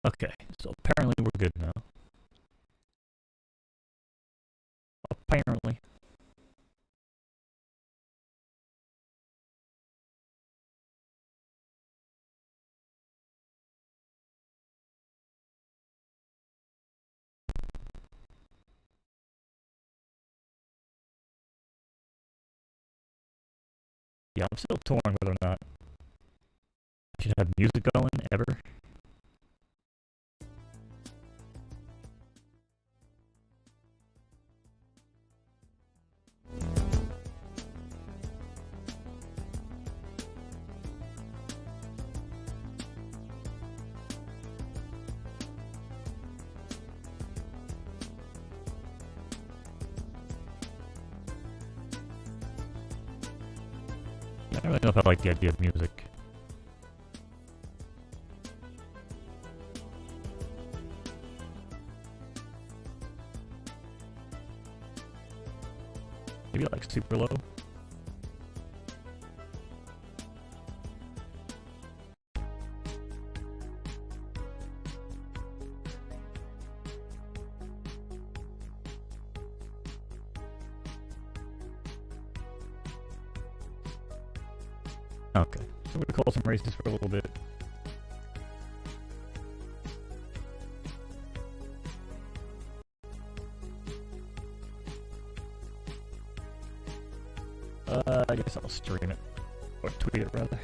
Okay, so apparently we're good now. Apparently. Yeah, I'm still torn whether or not I should have music going ever. I don't really know if I like the idea of music. Maybe like super low. Okay, so we call some races for a little bit. I guess I'll stream it. Or tweet it, rather.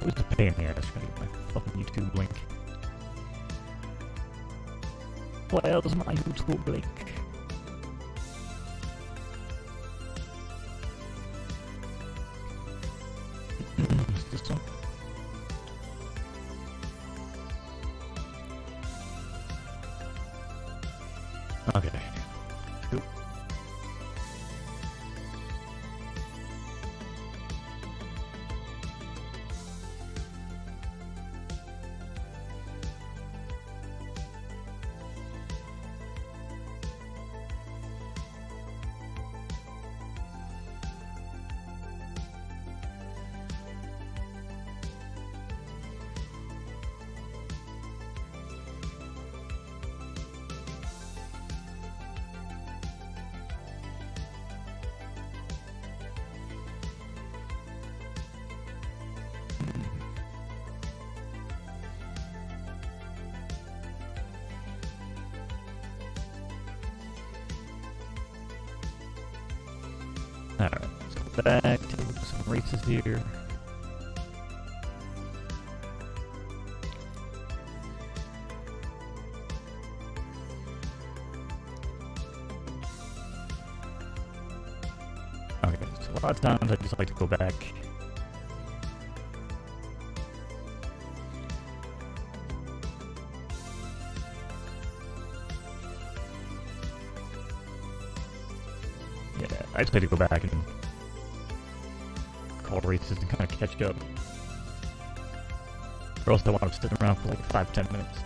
Who's the pain in the ass trying to get my fucking YouTube link? Where's my YouTube link? Is this one? Okay. Cool. Alright, let's go back to some races here. Okay, so a lot of times I just like to go back. Yeah, I just like to go back and call races and kind of catch up. Or else I want to sit around for like 5-10 minutes.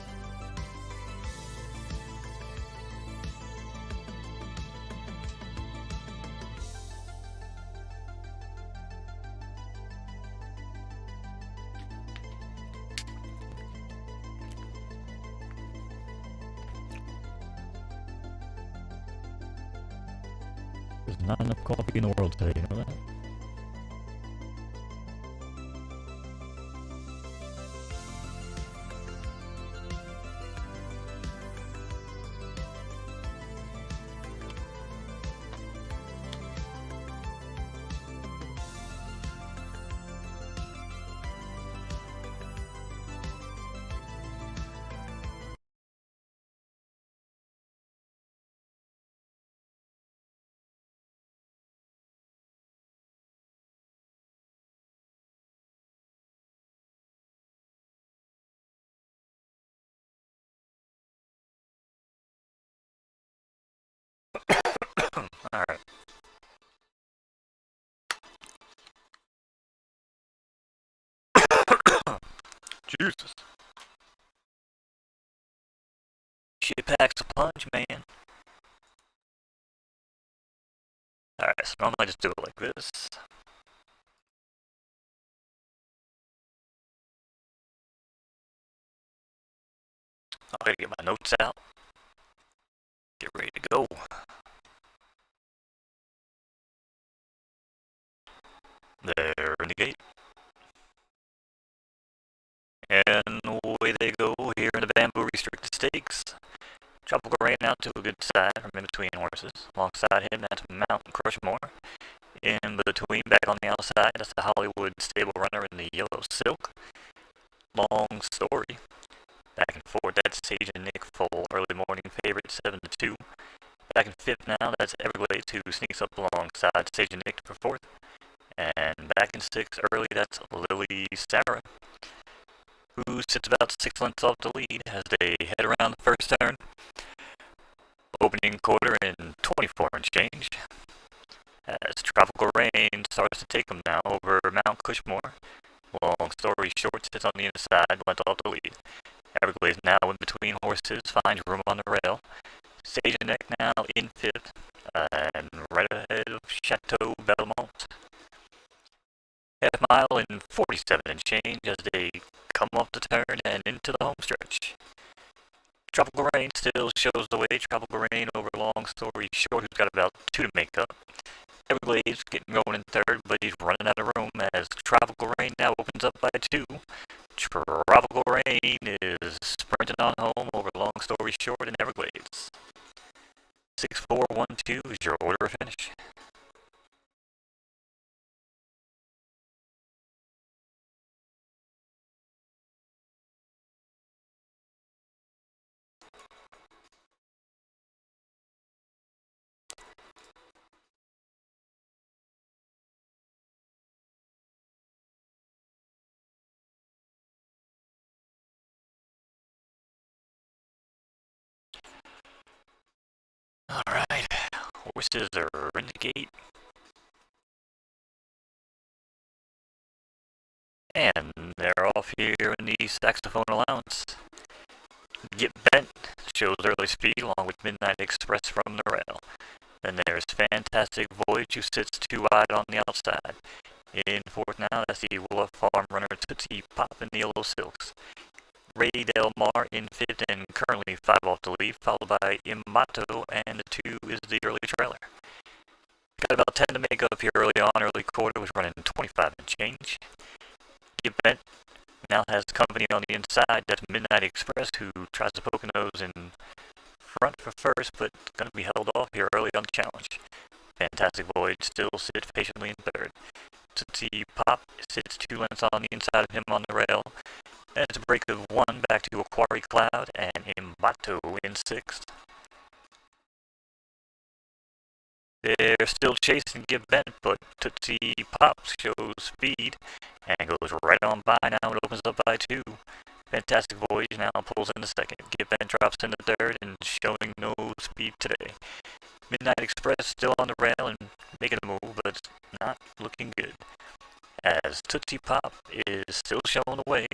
There's not enough coffee in the world today, you know that? Alright. Jesus. Shit packs a punch, man. Alright, so normally I just do it like this. I'm gonna get my notes out. Get ready to go. They're in the gate. And away they go here in the bamboo restricted stakes. Tropical Rain out to a good side from in between horses. Alongside him, that's Mountain Crushmore. In between, back on the outside, that's the Hollywood Stable Runner in the yellow silk. Long Story. Back and forth, that's Sage and Nick Full. Early morning favorite, 7-2. Back in fifth now, that's Everglades who sneaks up alongside Sage and Nick for fourth. And back in sixth early, that's Lily Sarah, who sits about 6 lengths off the lead as they head around the first turn. Opening quarter in 24 and change. As Tropical Rain starts to take them now over Mount Cushmore. Long Story Short sits on the inside, length off the lead. Everglades now in between horses, finds room on the rail. Sage and Nick now in fifth, and right ahead of Chateau Belmont. Half mile in 47 and change as they come off the turn and into the home stretch. Tropical Rain still shows the way. Tropical Rain over Long Story Short, who's got about 2 to make up. Everglades getting going in third, but he's running out of room as Tropical Rain now opens up by 2. Tropical Rain is sprinting on home over Long Story Short and Everglades. 6-4-1-2 is your order of finish. Alright, horses are in the gate. And they're off here in the saxophone allowance. Get Bent shows early speed along with Midnight Express from the rail. Then there's Fantastic Voyage who sits 2 wide on the outside. In fourth now, that's the Wolf Farm runner Tootsie Pop in the yellow silks. Ray Del Mar in fifth and currently 5 off the lead, followed by Imato, and the 2 is the early trailer. Got about 10 to make up here early on. Early quarter was running 25 and change. Get Bent now has company on the inside. That's Midnight Express, who tries to poke a nose in front for first, but going to be held off here early on the challenge. Fantastic Voyage still sits patiently in third. Tootsie Pop sits 2 lengths on the inside of him on the rail. And it's a break of 1 back to Aquari Cloud and Imbato in sixth. They're still chasing Give Bent, but Tootsie Pop shows speed and goes right on by now and opens up by 2. Fantastic Voyage now pulls in the second. Give Bent drops in the third and showing no speed today. Midnight Express still on the rail and making a move, but it's not looking good. As Tootsie Pop is still showing the way.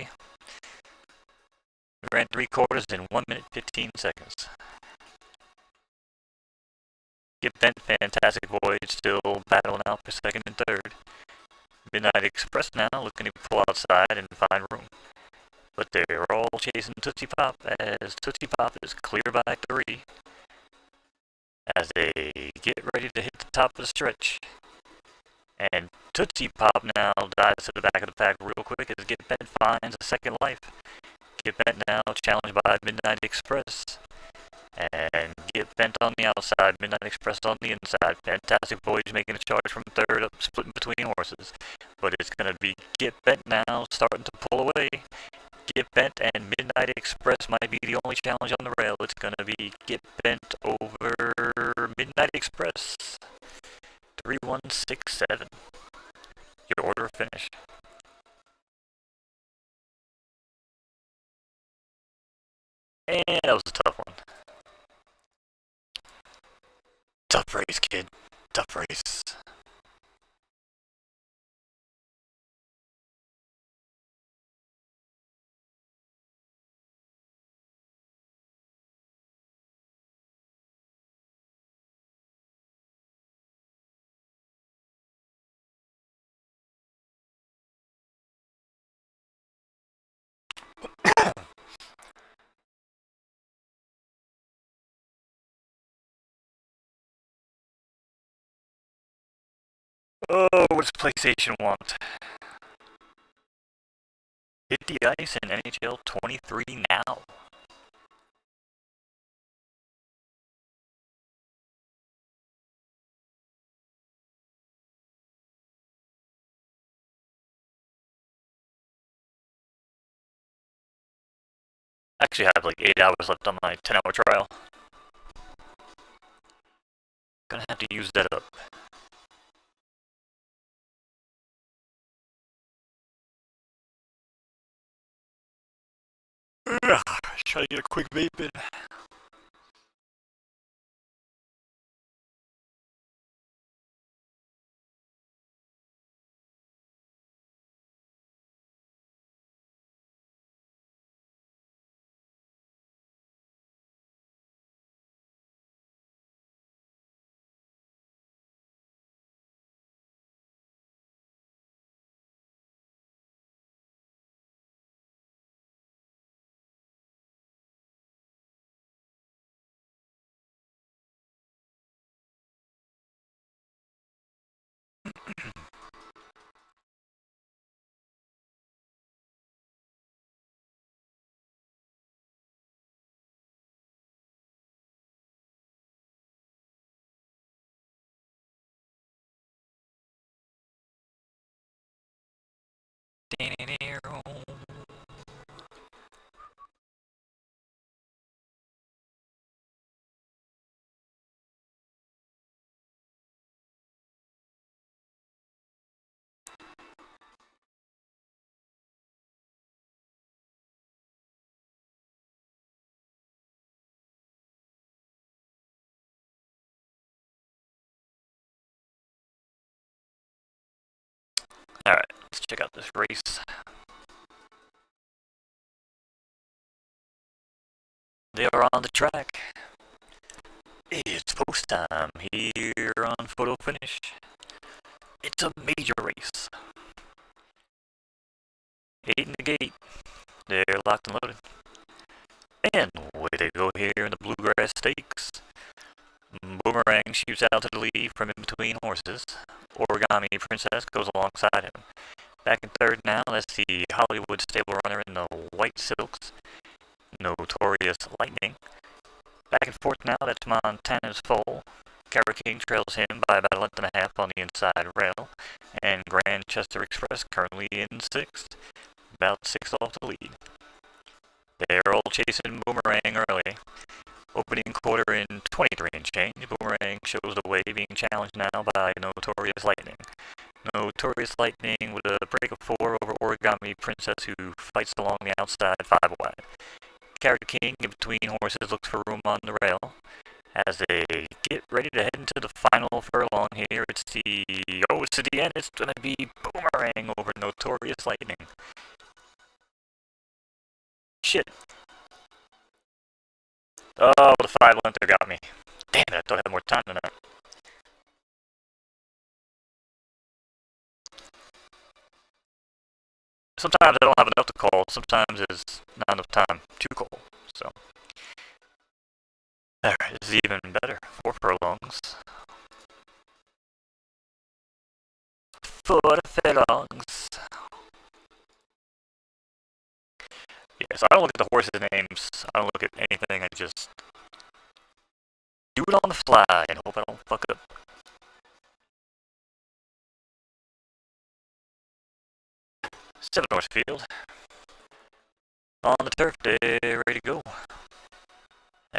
We ran 3 quarters in 1 minute 15 seconds. Give Bent Fantastic Voyage still battling out for second and third. Midnight Express now looking to pull outside and find room. But they're all chasing Tootsie Pop as Tootsie Pop is clear by 3. as they get ready to hit the top of the stretch. And Tootsie Pop now dives to the back of the pack real quick as Get Bent finds a second life. Get Bent now challenged by Midnight Express. And Get Bent on the outside, Midnight Express on the inside. Fantastic Voyage making a charge from third up, splitting between horses. But it's going to be Get Bent now starting to pull away. Get Bent and Midnight Express might be the only challenge on the rail. It's going to be Get Bent over Midnight Express. 3167. Your order of finish. And that was a tough one. Tough race, kid. Tough race. Oh, what does PlayStation want? Hit the ice in NHL 23 now. I actually have like 8 hours left on my 10-hour trial. Gonna have to use that up. Try to get a quick vape in. Alright, let's check out this race. They are on the track. It's post time here on Photo Finish. It's a major race. 8 in the gate. They're locked and loaded. And away they go here in the Bluegrass Stakes. Boomerang shoots out to the lead from in between horses. Origami Princess goes alongside him. Back in third now, that's the Hollywood stable runner in the white silks. Notorious Lightning. Back and forth now, that's Montana's Foal. Cara King trails him by about a length and a half on the inside rail. And Grandchester Express currently in sixth. About 6 off the lead. They're all chasing Boomerang early. Opening quarter in 23 and change. Boomerang shows the way, being challenged now by Notorious Lightning. Notorious Lightning with a break of 4 over Origami Princess, who fights along the outside 5 wide. Cara King in between horses looks for room on the rail. As they get ready to head into the final furlong here, it's to the end. It's going to be Boomerang over Notorious Lightning. Shit. Oh, the 5 lengther got me. Damn it, I thought I had more time than that. Sometimes I don't have enough to call. Sometimes it's not enough time to call. So Alright, this is even better. 4 furlongs. 4 furlongs. Yeah, so I don't look at the horses' names. I don't look at anything. I just do it on the fly and hope I don't fuck up. 7 horse field. On the turf day, ready to go.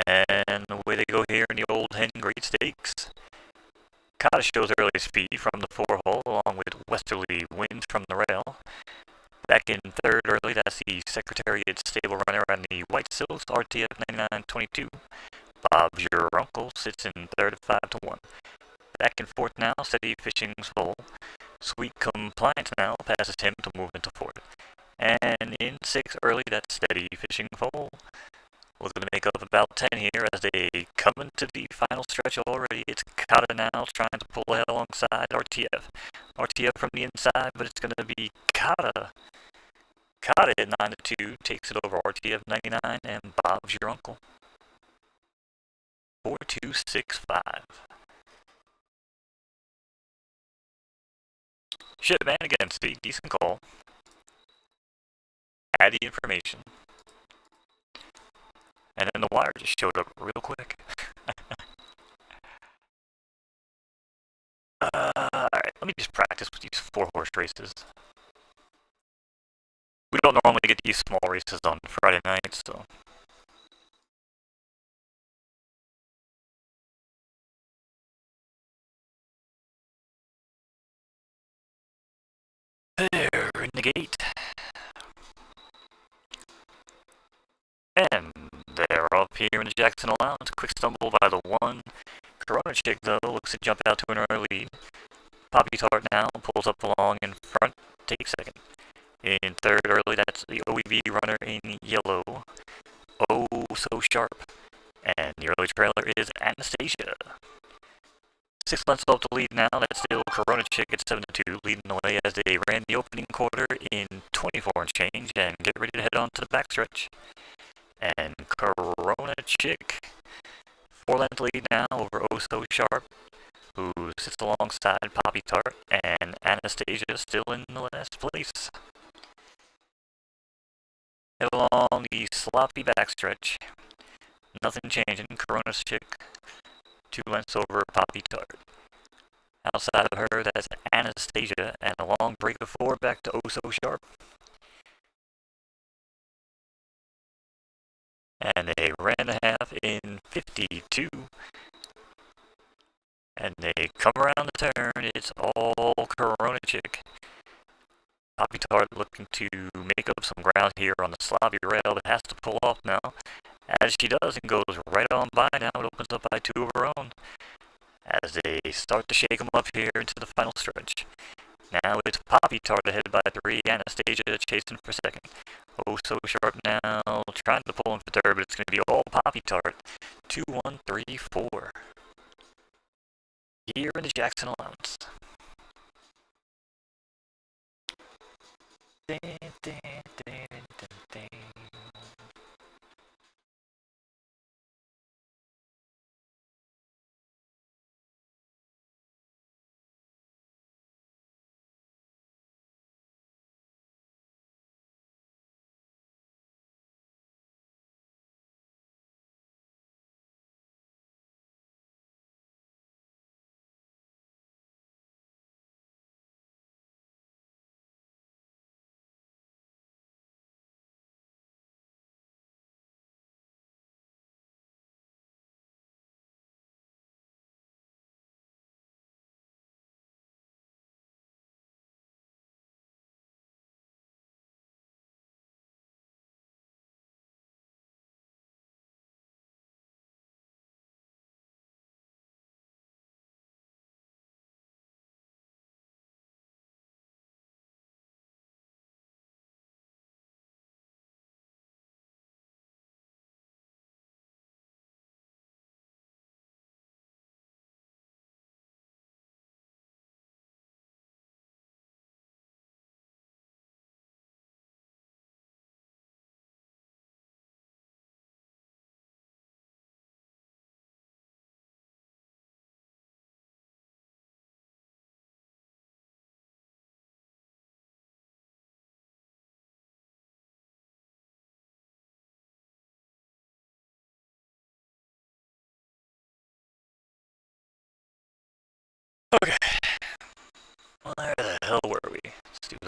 And away they go here in the Old Hen Great Stakes. Kata shows early speed from the 4 hole, along with westerly winds from the rail. Back in third early, that's the Secretariat stable runner on the White Silks, RTF 9922. Bob's Your Uncle sits in third at 5-1. Back in fourth now, Steady Fishing's full. Sweet Compliance now passes him to move into fourth. And in sixth early, that's Steady Fishing full. Looking to make up about 10 here as they come into the final stretch already. It's Kata now trying to pull ahead alongside RTF. RTF from the inside, but it's going to be Kata. Kata at 9-2 takes it over RTF 99 and Bob's Your Uncle. 4-2-6-5. Shit, man, again, Speak. Decent call. Add the information. And then the wire just showed up real quick. Alright, let me just practice with these 4-horse races. We don't normally get these small races on Friday nights, so. There, in the gate. And they're up here in the Jackson allowance. Quick stumble by the 1. Corona Chick, though, looks to jump out to an early lead. Poppy Tart now pulls up along in front, takes second. In third early, that's the OEV runner in yellow. Oh, so sharp. And the early trailer is Anastasia. 6 lengths off the lead now. That's still Corona Chick at 7-2, leading the way as they ran the opening quarter in 24 and change and get ready to head on to the backstretch. And Corona Chick, 4-length lead now over Oh So Sharp, who sits alongside Poppy Tart, and Anastasia still in the last place. Head along the sloppy backstretch. Nothing changing. Corona Chick, 2 lengths over Poppy Tart. Outside of her, that's Anastasia, and a long break of 4 back to Oh So Sharp. And they ran a half in 52. And they come around the turn. It's all Corona Chick. Poppy Tart looking to make up some ground here on the sloppy rail, but has to pull off now. As she does, and goes right on by now. It opens up by 2 of her own. As they start to shake them up here into the final stretch. Now it's Poppy Tart ahead by 3. Anastasia chasing for second. Oh So Sharp now trying to pull in for third, but it's going to be all Poppy Tart. 2, 1, 3, 4. Here in the Jackson allowance.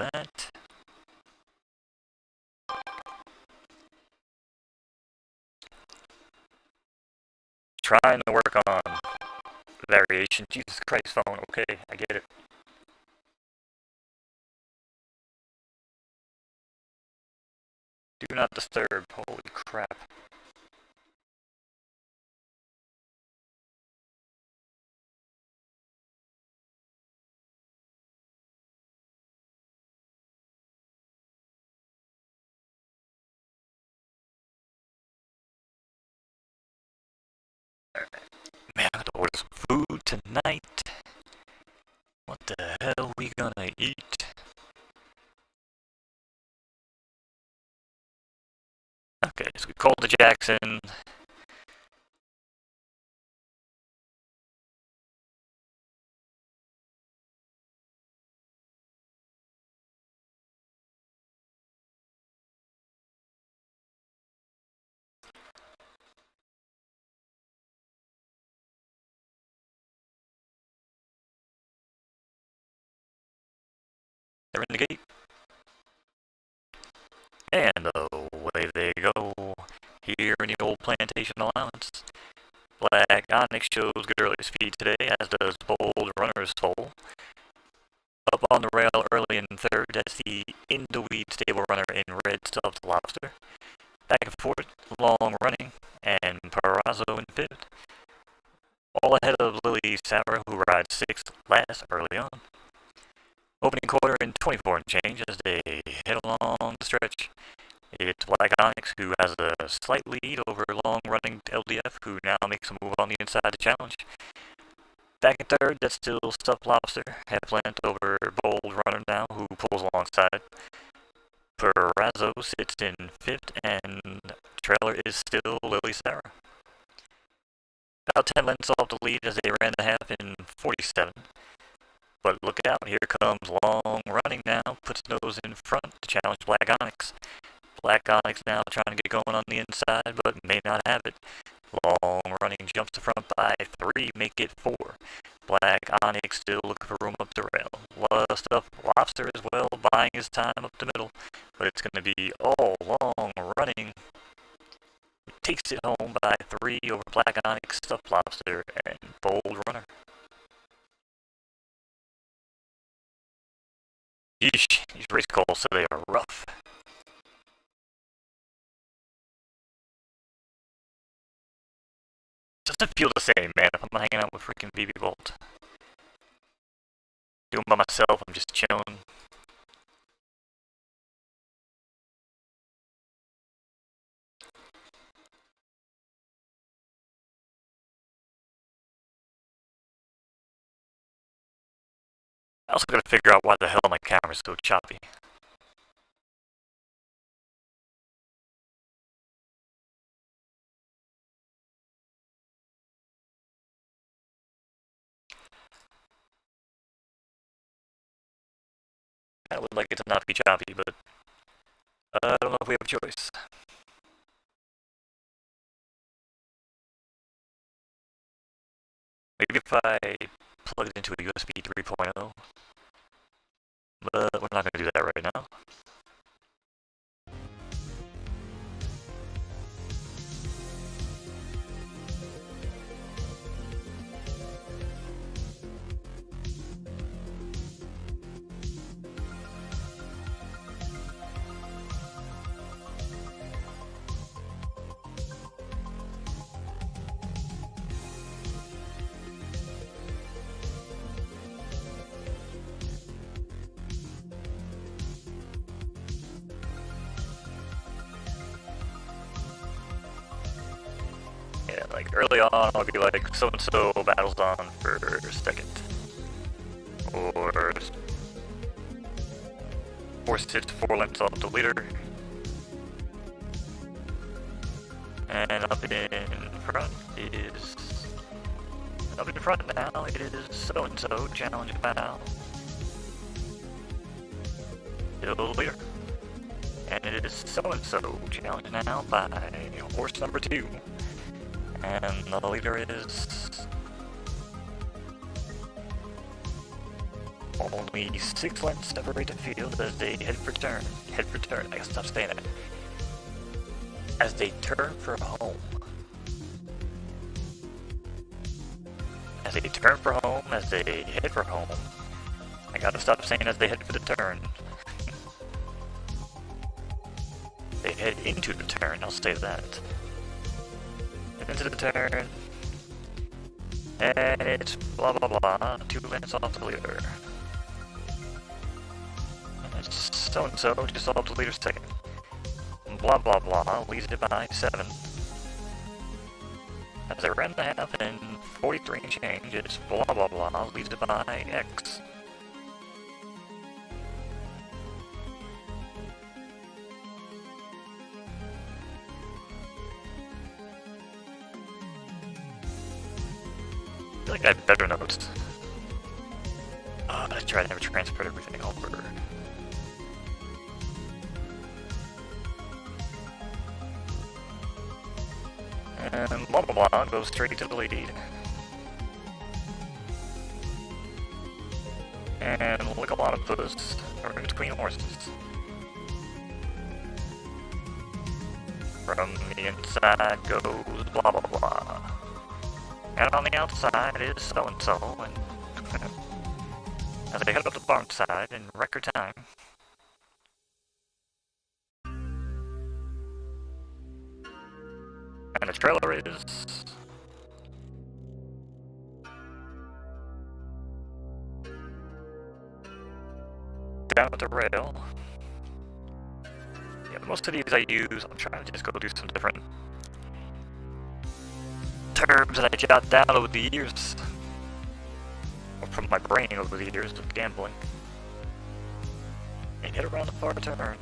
that. Trying to work on variation. Jesus Christ, phone. Okay, I get it. Do not disturb. Holy crap. Man, I have to order some food tonight. What the hell are we gonna eat? Okay, so we called the Jackson. They're in the gate. And away they go. Here in the old plantation allowance. Black Onyx shows good early speed today, as does Bold Runner's Soul. Up on the rail early in third, that's the Indoweed Stable Runner in red stuffed lobster. Back and forth, long running, and Parazzo in fifth. All ahead of Lily Sarah, who rides sixth last early on. Opening quarter in 24 and change as they head along the stretch. It's Black Onyx, who has a slight lead over long-running LDF, who now makes a move on the inside to challenge. Back in third, that's still Stuffed Lobster, half length over Bold Runner now, who pulls alongside. Perazzo sits in fifth, and trailer is still Lily Sarah. About 10 lengths off the lead as they ran the half in 47. But look out, here comes Long Running now, puts nose in front to challenge Black Onyx. Black Onyx now trying to get going on the inside, but may not have it. Long Running jumps to front by 3, make it 4. Black Onyx still looking for room up the rail. Stuffed Lobster as well, buying his time up the middle, but it's going to be all Long Running. Takes it home by 3 over Black Onyx, Stuffed Lobster, and Bold Runner. Yeesh, these race calls today are rough. Doesn't feel the same, man, if I'm hanging out with freaking BB Bolt. Doing by myself, I'm just chilling. I also gotta figure out why the hell my camera's so choppy. I would like it to not be choppy, but I don't know if we have a choice. Maybe if I plug it into a USB 3.0, but we're not gonna do that right now. Yeah, like early on, I'll be like, so and so battles on for second, or sits 4 lengths off the leader, and up in front now. It is so and so challenging battle. Still the leader, and it is so and so challenged now by horse number 2. And the leader is Only 6 lengths separate the field as they head for turn. I gotta stop saying that. As they turn for home. As they turn for home, as they head for home. I gotta stop saying as they head for the turn. They head into the turn, I'll say that. Into the turn. And it's blah blah blah, 2 lengths off the leader. So-and-so just off the leader second. Blah blah blah, leads it by 7. As they ran the half and 43 and change, it's blah blah blah, leads it by X. I feel like I have better notes. I tried to never transfer everything over. And blah blah blah goes straight to the lead. And like a lot of those are in between horses. From the inside goes blah blah blah. And on the outside is so-and-so, and as they head up the barn side in record time. And the trailer is down at the rail. Yeah, most of these I use, I'm trying to just go do some different terms that I jot down over the years, or from my brain over the years of gambling. They hit around the far turn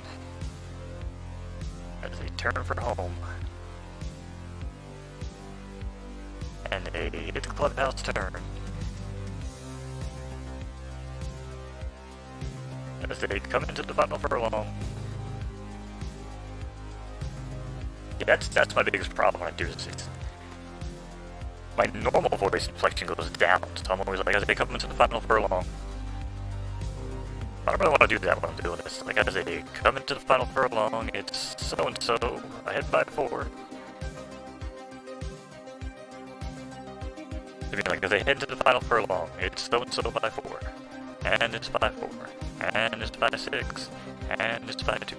as they turn for home. And they hit the clubhouse turn as they come into the final furlong. Yeah, that's my biggest problem when I do this. My normal voice inflection goes down, so I'm always like, as they come into the final furlong. I don't really want to do that when I'm doing this. Like, as they come into the final furlong, it's so-and-so, ahead by 4. I mean, like, as they head into the final furlong, it's so-and-so by 4. And it's by 4. And it's by 6. And it's by 2.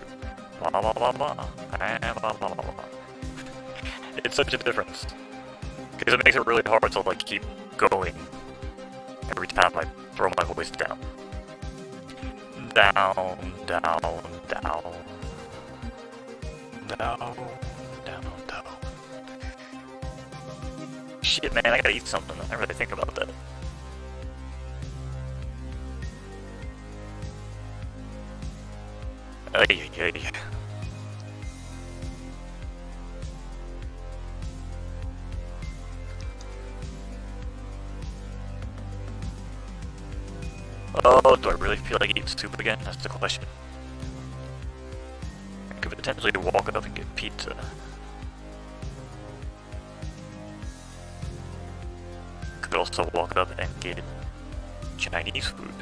Blah, blah, blah, blah. And blah, blah, blah, blah. It's such a difference. Because it makes it really hard to, like, keep going every time I throw my voice down. Down, down, down. Down, down, down. Shit, man, I gotta eat something. I really think about that. Ay, ay, ay. Oh, do I really feel like eating soup again? That's the question. I could potentially walk up and get pizza. Could also walk up and get Chinese food.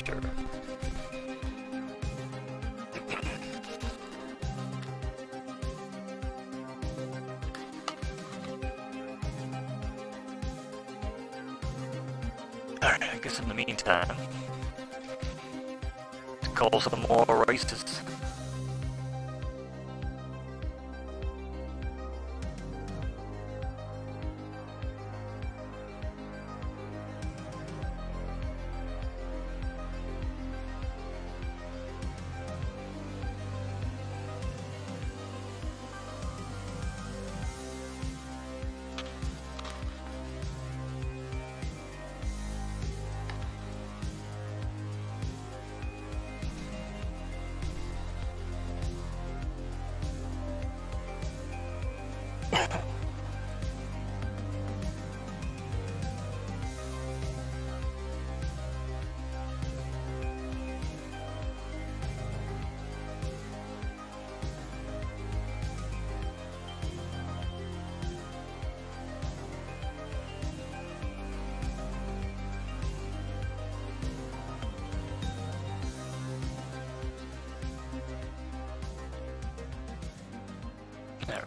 Sure. Alright, I guess in the meantime, call some more races. Alright,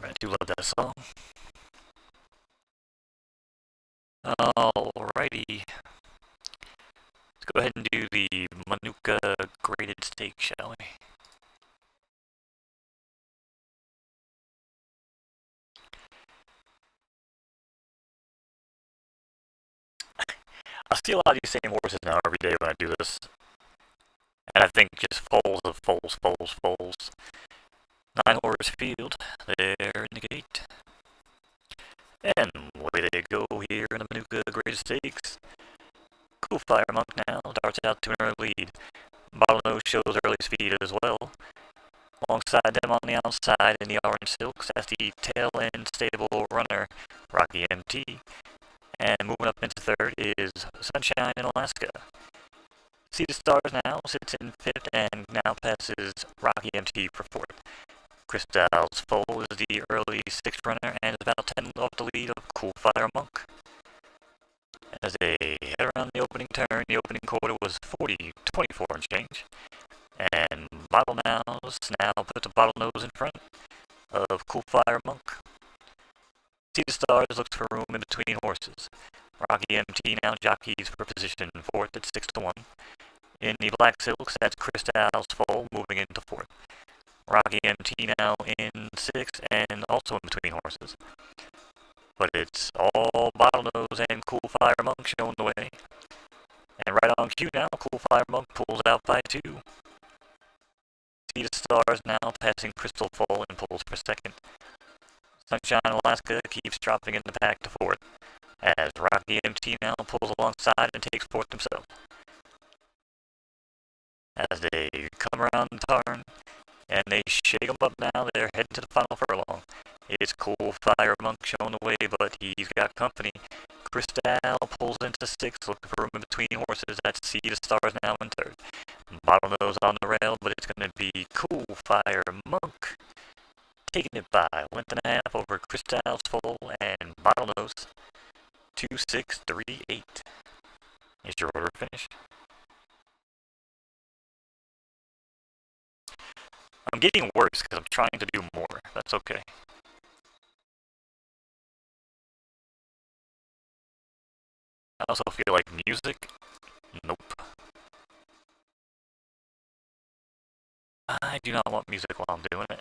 I do love that song. Alrighty. Let's go ahead and do the Manuka graded steak, shall we? I see a lot of these same horses now every day when I do this. And I think just foals of foals. 9-horse field, there in the gate. And away they go here in the Manuka graded stakes. Cool Fire Monk now darts out to an early lead. Bottlenose shows early speed as well. Alongside them on the outside in the orange silks, that's the tail end stable runner, Rocky MT. And moving up into third is Sunshine in Alaska. Sea the Stars now sits in fifth and now passes Rocky MT for fourth. Crystal's Foal is the early sixth runner and is about 10 off the lead of Cool Fire Monk. As they head around the opening turn, the opening quarter was 40-24 and change. And Bottlenose now puts a Bottlenose in front of Cool Fire Monk. See the Stars looks for room in between horses. Rocky MT now jockeys for position fourth at 6-1. In the black silks, that's Crystal's Foal moving into fourth. Rocky MT now in sixth and also in between horses. But it's all Bottlenose and Cool Fire Monk showing the way. And right on cue now, Cool Fire Monk pulls out by 2. See the Stars now passing Crystal Foal and pulls for second. Sunshine Alaska keeps dropping in the pack to fourth, as Rocky MT now pulls alongside and takes fourth himself. As they come around the turn, and they shake them up now, they're heading to the final furlong. It's Cool Fire Monk showing the way, but he's got company. Crystal pulls into sixth, looking for room in between horses. That's See the Stars now in third. Bottlenose on the rail, but it's going to be Cool Fire Monk taking it by a length and a half over Crystal's Foal and Bottlenose. 2-6-3-8. Is your order finished? I'm getting worse because I'm trying to do more. That's okay. I also feel like music. Nope. I do not want music while I'm doing it.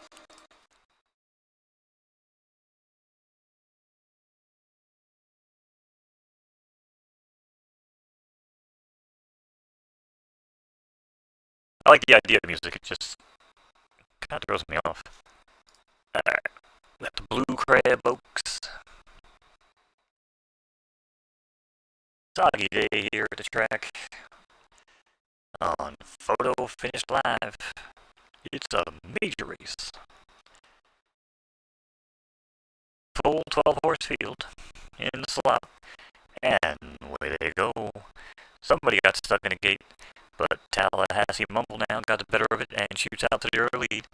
I like the idea of music, it just kind of throws me off. Alright, we got the Blue Crab Oaks. Soggy day here at the track. On Photo Finished Live. It's a major race. Full 12-horse field in the slot. And away they go. Somebody got stuck in a gate, but Tallahassee Mumble now got the better of it and shoots out to the early lead.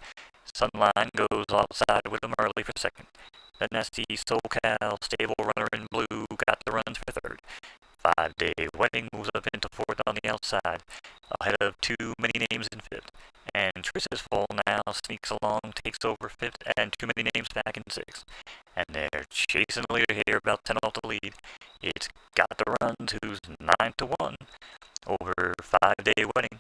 Sunline goes outside with them early for second. Then that's the SoCal Stable Runner in Blue got the runs for third. 5-Day Wedding moves up into fourth on the outside, ahead of Too Many Names in fifth. And Triss's Fall now sneaks along, takes over fifth, and Too Many Names back in sixth. And they're chasing the leader here, about 10 off the lead. It's Got the Runs, who's 9-1 over 5-Day Wedding.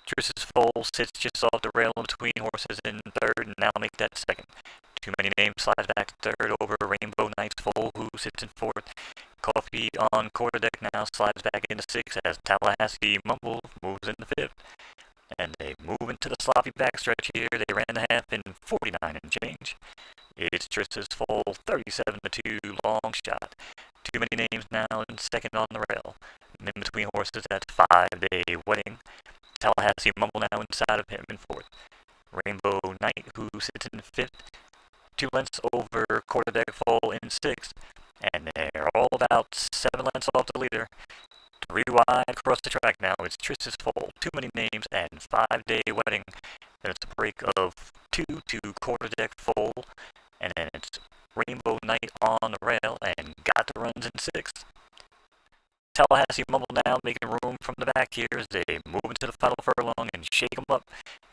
Triss's Foal sits just off the rail in between horses in third, and now make that second. Too Many Names slides back third over Rainbow Knight's Foal, who sits in fourth. Coffee on quarterdeck now slides back into sixth as Tallahassee Mumble moves into fifth. And they move into the sloppy backstretch here. They ran the half in 49 and change. It's Triss's Foal 37-2 long shot. Too Many Names now in second on the rail. And in between horses, that's 5-Day Wedding. Tallahassee Mumble now inside of him in fourth. Rainbow Knight, who sits in fifth. 2 lengths over quarterdeck foal in 6, and they're all about 7 lengths off the leader. 3 wide across the track now. It's Triss's Foal, Too Many Names, and 5-Day Wedding. Then it's a break of 2 to quarterdeck foal, and then it's Rainbow Knight on the rail, and Got the Runs in 6. Tallahassee Mumble now making room from the back here as they move into the final furlong and shake them up.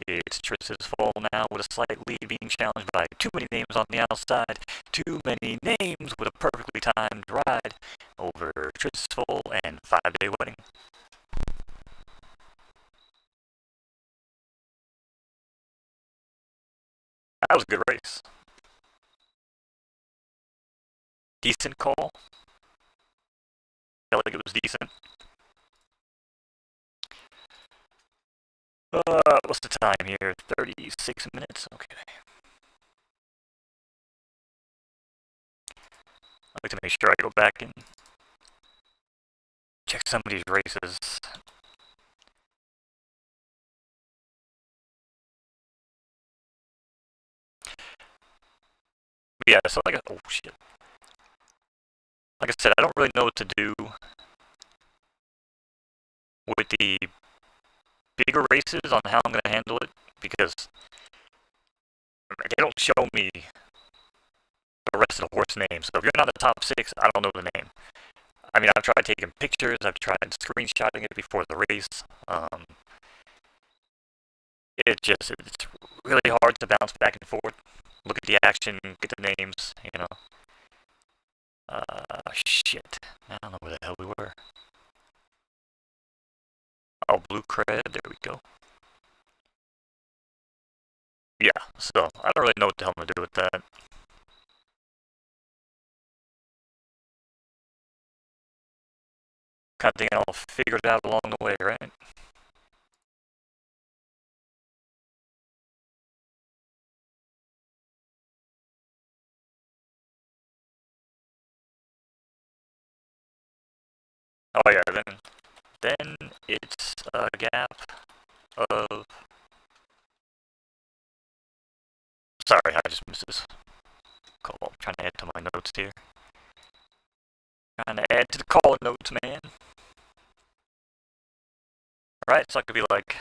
It's Triss's Fall now with a slight lead being challenged by Too Many Names on the outside. Too Many Names with a perfectly timed ride over Triss's Fall and 5-Day Wedding. That was a good race. Decent call. Felt like it was decent. What's the time here? 36 minutes? Okay. I'd like to make sure I go back and check some of these races. Yeah, so oh shit. Like I said, I don't really know what to do with the bigger races on how I'm going to handle it, because they don't show me the rest of the horse names. So if you're not in the top 6, I don't know the name. I mean, I've tried taking pictures, I've tried screenshotting it before the race. It's really hard to bounce back and forth, look at the action, get the names, you know. Shit. I don't know where the hell we were. Oh, Blue Cred, there we go. Yeah, so I don't really know what the hell I'm gonna do with that. Kind of thinking I'll figure it out along the way, right? Oh yeah, then it's a gap of. Sorry, I just missed this call. I'm trying to add to my notes here. Trying to add to the call notes, man. Right, so it could be like.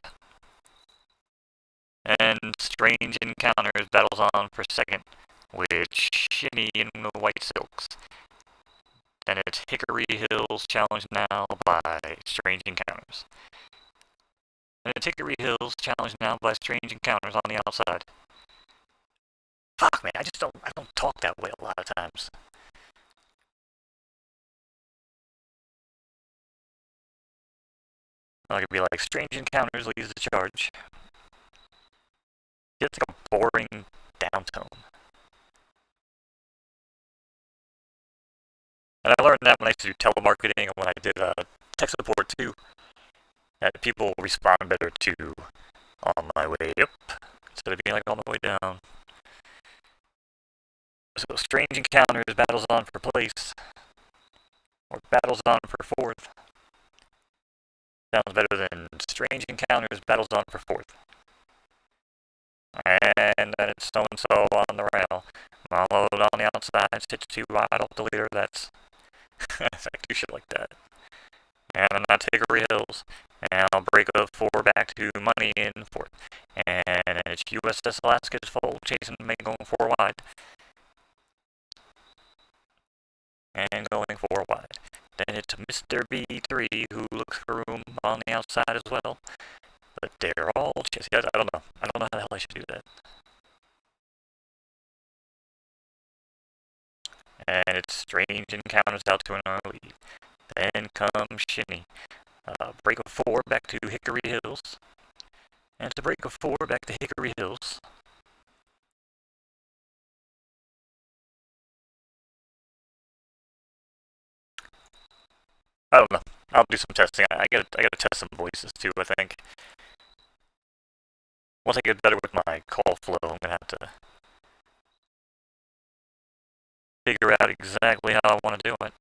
And Strange Encounters battles on for second with Shinny in the White Silks. Then it's Hickory Hills challenged now by Strange Encounters. And it's Hickory Hills challenged now by Strange Encounters on the outside. Fuck, man, I don't talk that way a lot of times. Like it'd be like Strange Encounters leads the charge. It's like a boring downtone. And I learned that when I used to do telemarketing and when I did tech support too, that people respond better to on my way up instead of being like on the way down. So Strange Encounters battles on for place, or battles on for fourth. Sounds better than Strange Encounters battles on for fourth. And then it's so-and-so on the rail. Unload on the outside, sits 2 wide off the leader. That's I do shit like that. And then I take Hickory Hills, and I'll break a 4 back to Money in fourth. And it's USS Alaska's Fold chasing me going 4 wide. And going 4 wide. Then it's Mr. B3 who looks for room on the outside as well. But they're all chasing. I don't know. I don't know how the hell I should do that. And it's Strange Encounters out to an early lead. Then comes Shinny. Break of 4 back to Hickory Hills. And it's a break of 4 back to Hickory Hills. I don't know. I'll do some testing. I gotta test some voices too, I think. Once I get better with my call flow, I'm gonna have to figure out exactly how I want to do it.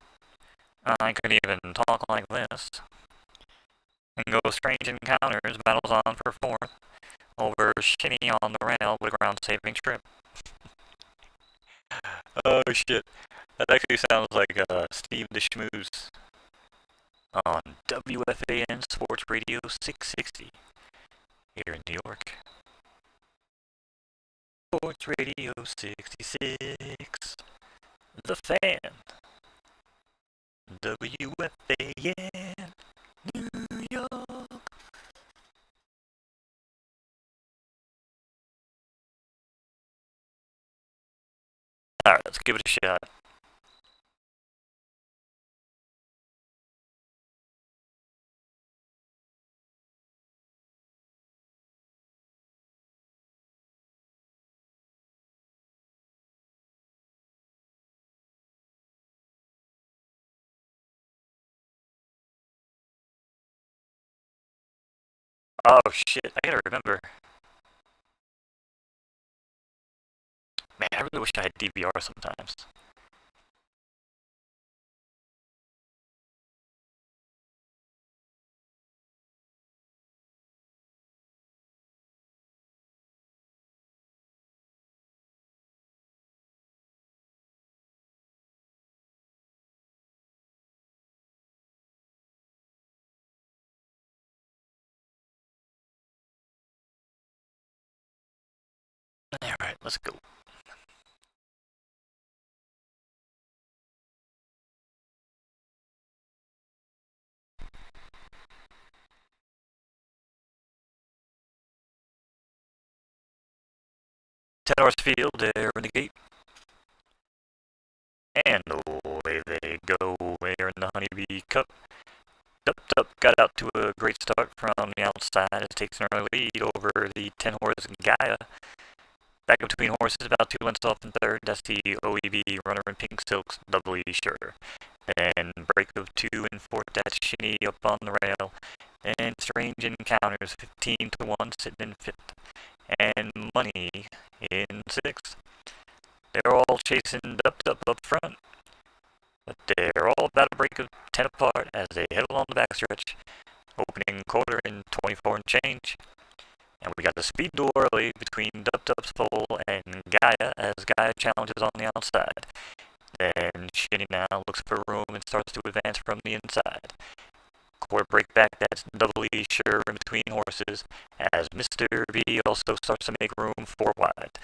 I could even talk like this. And go Strange Encounters, battles on for fourth. Over Shinny on the rail with a ground saving trip. Oh shit. That actually sounds like Steve the Schmooze on WFAN Sports Radio 660 here in New York. Sports Radio 66. The Fan. WFAN. New York. Alright, let's give it a shot. Oh shit, I gotta remember. Man, I really wish I had DVR sometimes. Alright, let's go. Ten Horse Field there in the gate. And away they go. They're in the Honeybee Cup. Dup Dup got out to a great start from the outside. It takes an early lead over the 10 horse Gaia. Back up between horses, about 2 lengths off in third. That's the OEB runner in pink silks, doubly sure. And break of 2 and 4, that's Shinny up on the rail. And Strange Encounters, 15 to 1, sitting in fifth. And Money in sixth. They're all chasing Dup Dup up front. But they're all about a break of 10 apart as they head along the backstretch. Opening quarter in 24 and change. And we got the speed duel early between Dup Dup's pole and Gaia as Gaia challenges on the outside. Then Shinny now looks for room and starts to advance from the inside. Quarter break back, that's doubly sure in between horses as Mr. V also starts to make room 4 wide.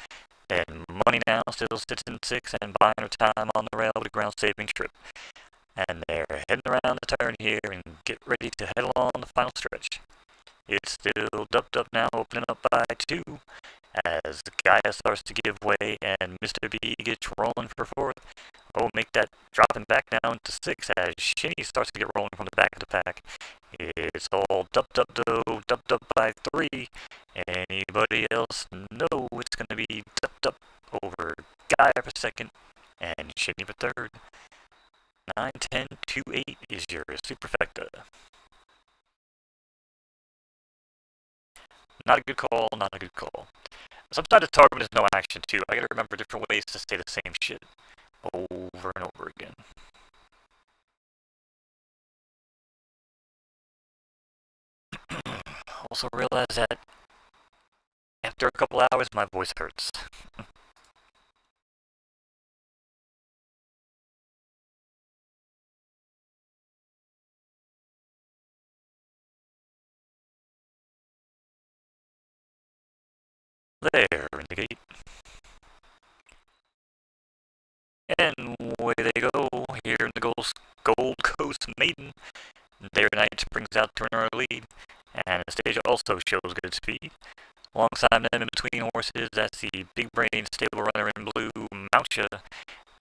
And Money now still sits in 6 and buying her time on the rail with a ground-saving trip. And they're heading around the turn here and get ready to head along the final stretch. It's still Dup Dup now opening up by 2 as Gaia starts to give way and Mr. B gets rolling for 4th. Oh, make that dropping back down to 6 as Shinny starts to get rolling from the back of the pack. It's all Dup Dup though, Dup Dup by 3. Anybody else? No, it's going to be Dup Dup over Gaia for 2nd and Shinny for 3rd. 9, 10, 2, 8 is your superfecta. Not a good call, not a good call. Sometimes it's hard when there's no action too. I gotta remember different ways to say the same shit over and over again. Also realize that after a couple hours my voice hurts. There in the gate. And away they go here in the Gold Coast Maiden. Their Knight brings out to an early lead, and Anastasia also shows good speed. Alongside them in between horses, that's the Big Brain stable runner in blue, Moucha.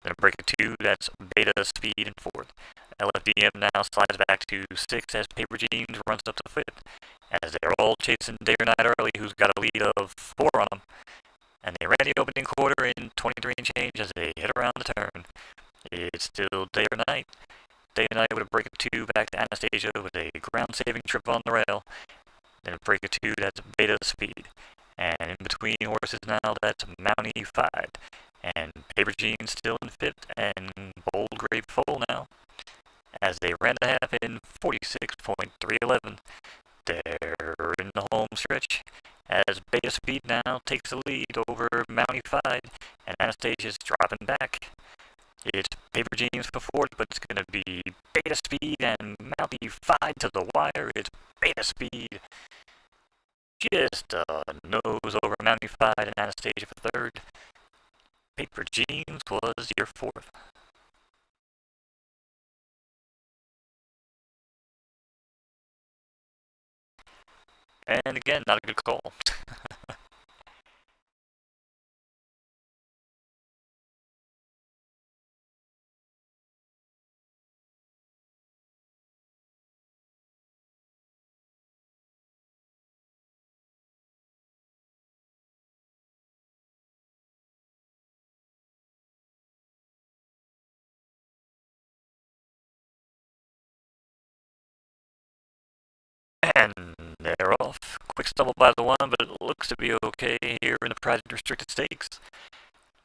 Then a break of 2, that's Beta Speed in 4th. LFDM now slides back to 6 as Paper Jeans runs up to 5th. As they're all chasing Day or Night early, who's got a lead of 4 on them. And they ran the opening quarter in 23 and change as they hit around the turn. It's still Day or Night. Day or Night with a break of 2 back to Anastasia with a ground-saving trip on the rail. Then a break of 2, that's Beta Speed. And in between horses now, that's Mountie 5. And Paper Jeans still in 5th, and Bold Grave Foal now. As they ran the half in 46.311. They're in the home stretch as Beta Speed now takes the lead over Mountie 5 and Anastasia's dropping back. It's paper jeans for Ford, but it's going to be beta speed and mount-ified to the wire. It's beta speed. Just nose over mount-ified and Anastasia for third. Paper jeans was your fourth. And again, not a good call. And they're off. Quick stumble by the one, but it looks to be okay here in the prize restricted stakes.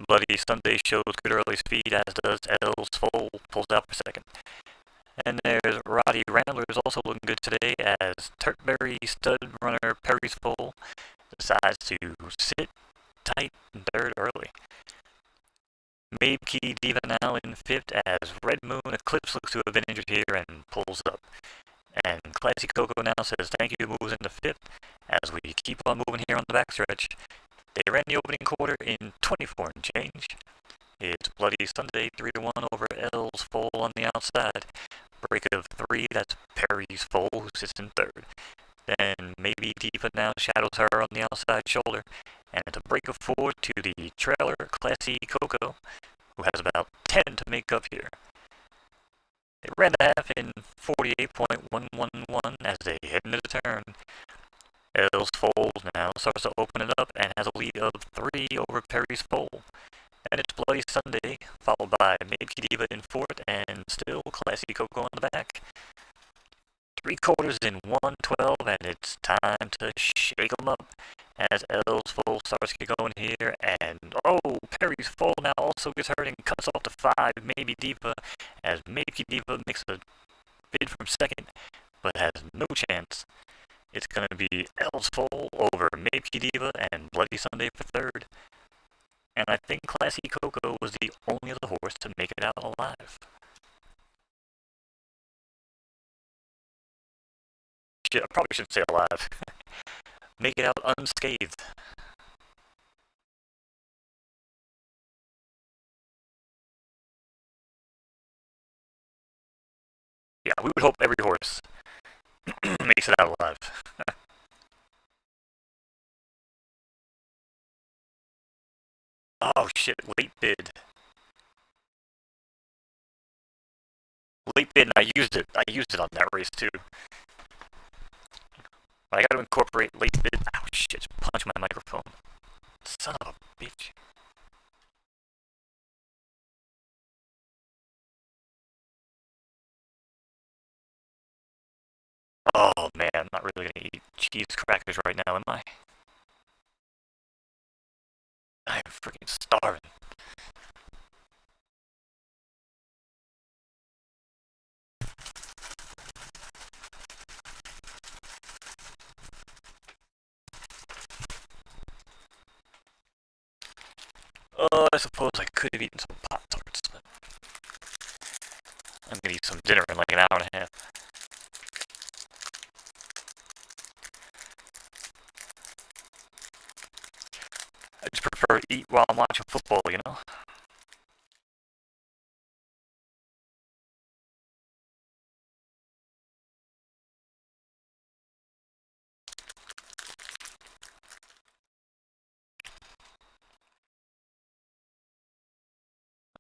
Bloody Sunday shows good early speed, as does L's Foal, pulls out for second. And there's Roddy Ramblers also looking good today, as Turkberry stud runner Perry's Foal decides to sit tight in third early. Mabekey Diva now in fifth, as Red Moon Eclipse looks to have been injured here and pulls up. And Classy Coco now says thank you, moves into fifth, as we keep on moving here on the backstretch. They ran the opening quarter in 24 and change. It's Bloody Sunday 3-1 over L's Foal on the outside. Break of 3, that's Perry's Foal, who sits in third. Then maybe Diva now shadows her on the outside shoulder. And it's a break of 4 to the trailer, Classy Coco, who has about 10 to make up here. They ran the half in 48.111 as they head into the turn. L's Foal now starts to open it up and has a lead of 3 over Perry's Foal. And it's Bloody Sunday, followed by Mabekey Diva in fourth, and still Classy Coco on the back. 3 quarters in 112, and it's time to shake 'em up as L's Foal starts to get going here. And Perry's Foal now also gets hurt and cuts off to 5, maybe Diva, as Mabekey Diva makes a bid from second, but has no chance. It's going to be L's Foal over Mabekey Diva and Bloody Sunday for third. And I think Classy Coco was the only other horse to make it out alive. Shit, I probably shouldn't say alive. Make it out unscathed. Yeah, we would hope every horse makes it out alive. Oh shit, late bid. Late bid, and I used it. I used it on that race too. I gotta incorporate late bid. Oh shit, just punch my microphone. Son of a bitch. Oh man, I'm not really gonna eat cheese crackers right now, am I? I'm freaking starving. Oh, I suppose I could have eaten some Pop Tarts, but I'm gonna eat some dinner in like an hour and a half. I just prefer to eat while I'm watching football, you know?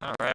Alright.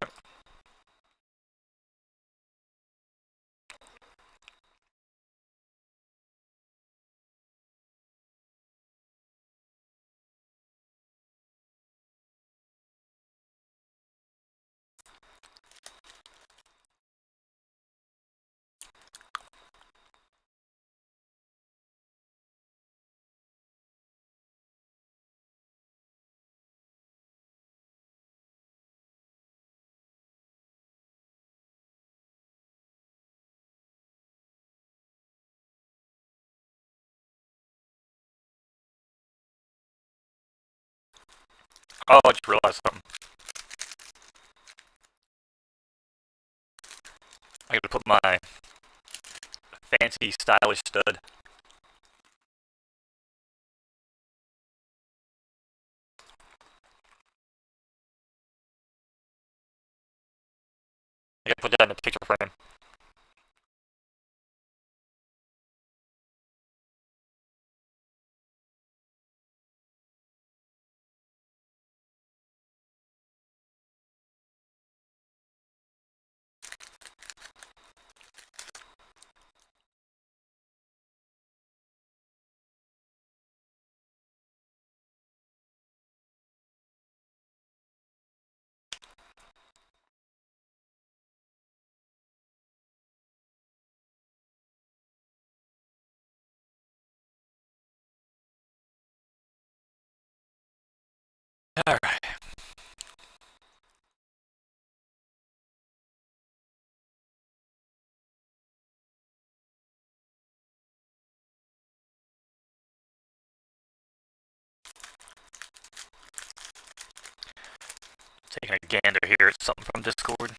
Oh, I just realized something. I gotta put my fancy, stylish stud. I gotta put that in the picture frame. Alright. Taking a gander here at something from Discord.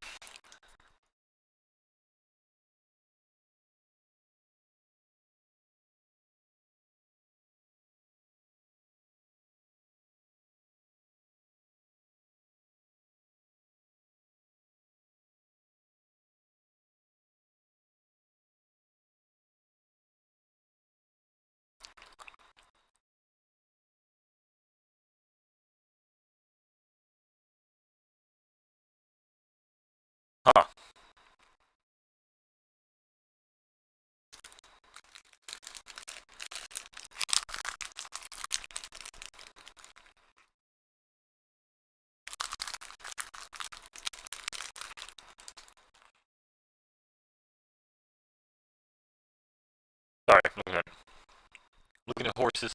Huh. Sorry, looking at horses.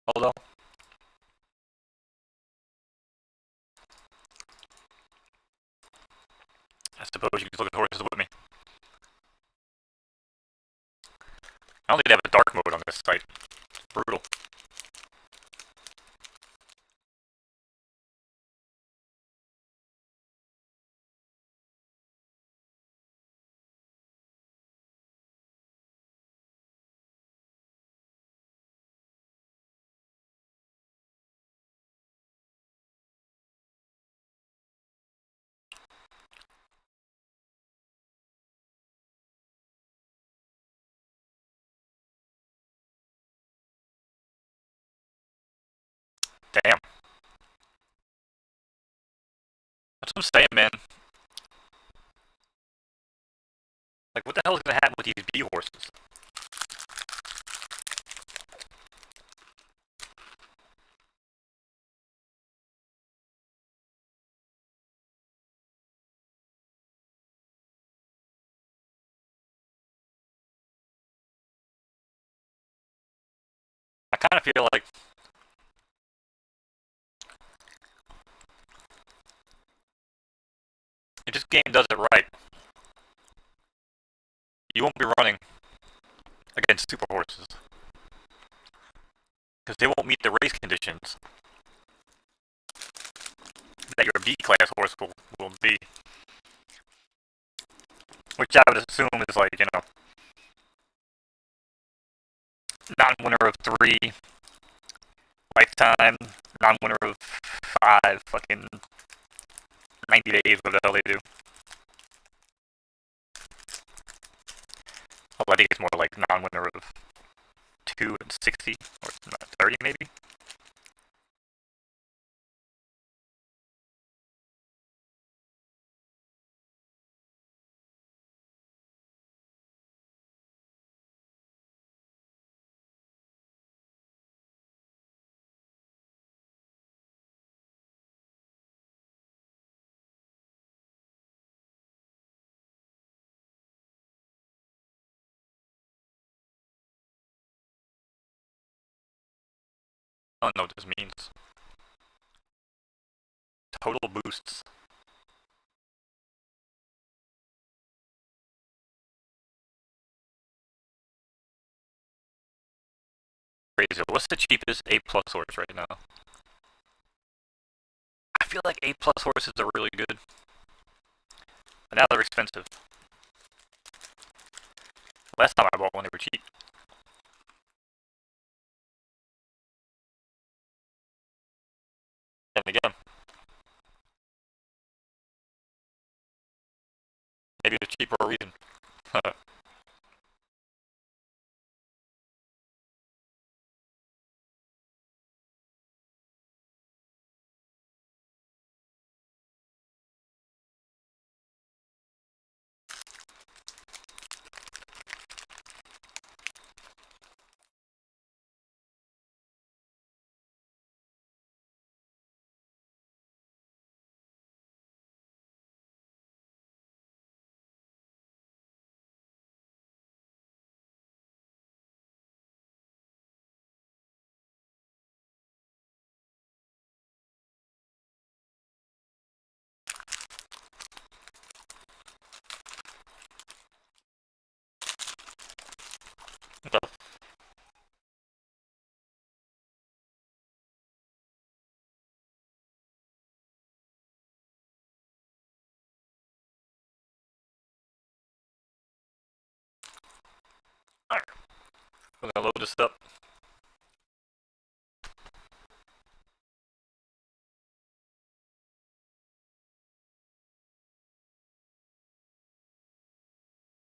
Hold on. I suppose you can look at horses with me. I don't think they have a dark mode on this site. Brutal. Damn. That's what I'm saying, man. Like, what the hell is gonna happen with these bee horses? I kind of feel like if this game does it right, you won't be running against super horses because they won't meet the race conditions that your B class horse will be, which I would assume is like, you know, non-winner of 3 lifetime, non-winner of 5 fucking 90 days, what the hell they do. Although I think it's more like non-winner of 2 and 60 or 30 maybe. I don't know what this means. Total boosts. Crazy. What's the cheapest A plus horse right now? I feel like A plus horses are really good. But now they're expensive. Last time I bought one, they were cheap. And again, maybe they're cheap for a reason. Alright, we're gonna load this up.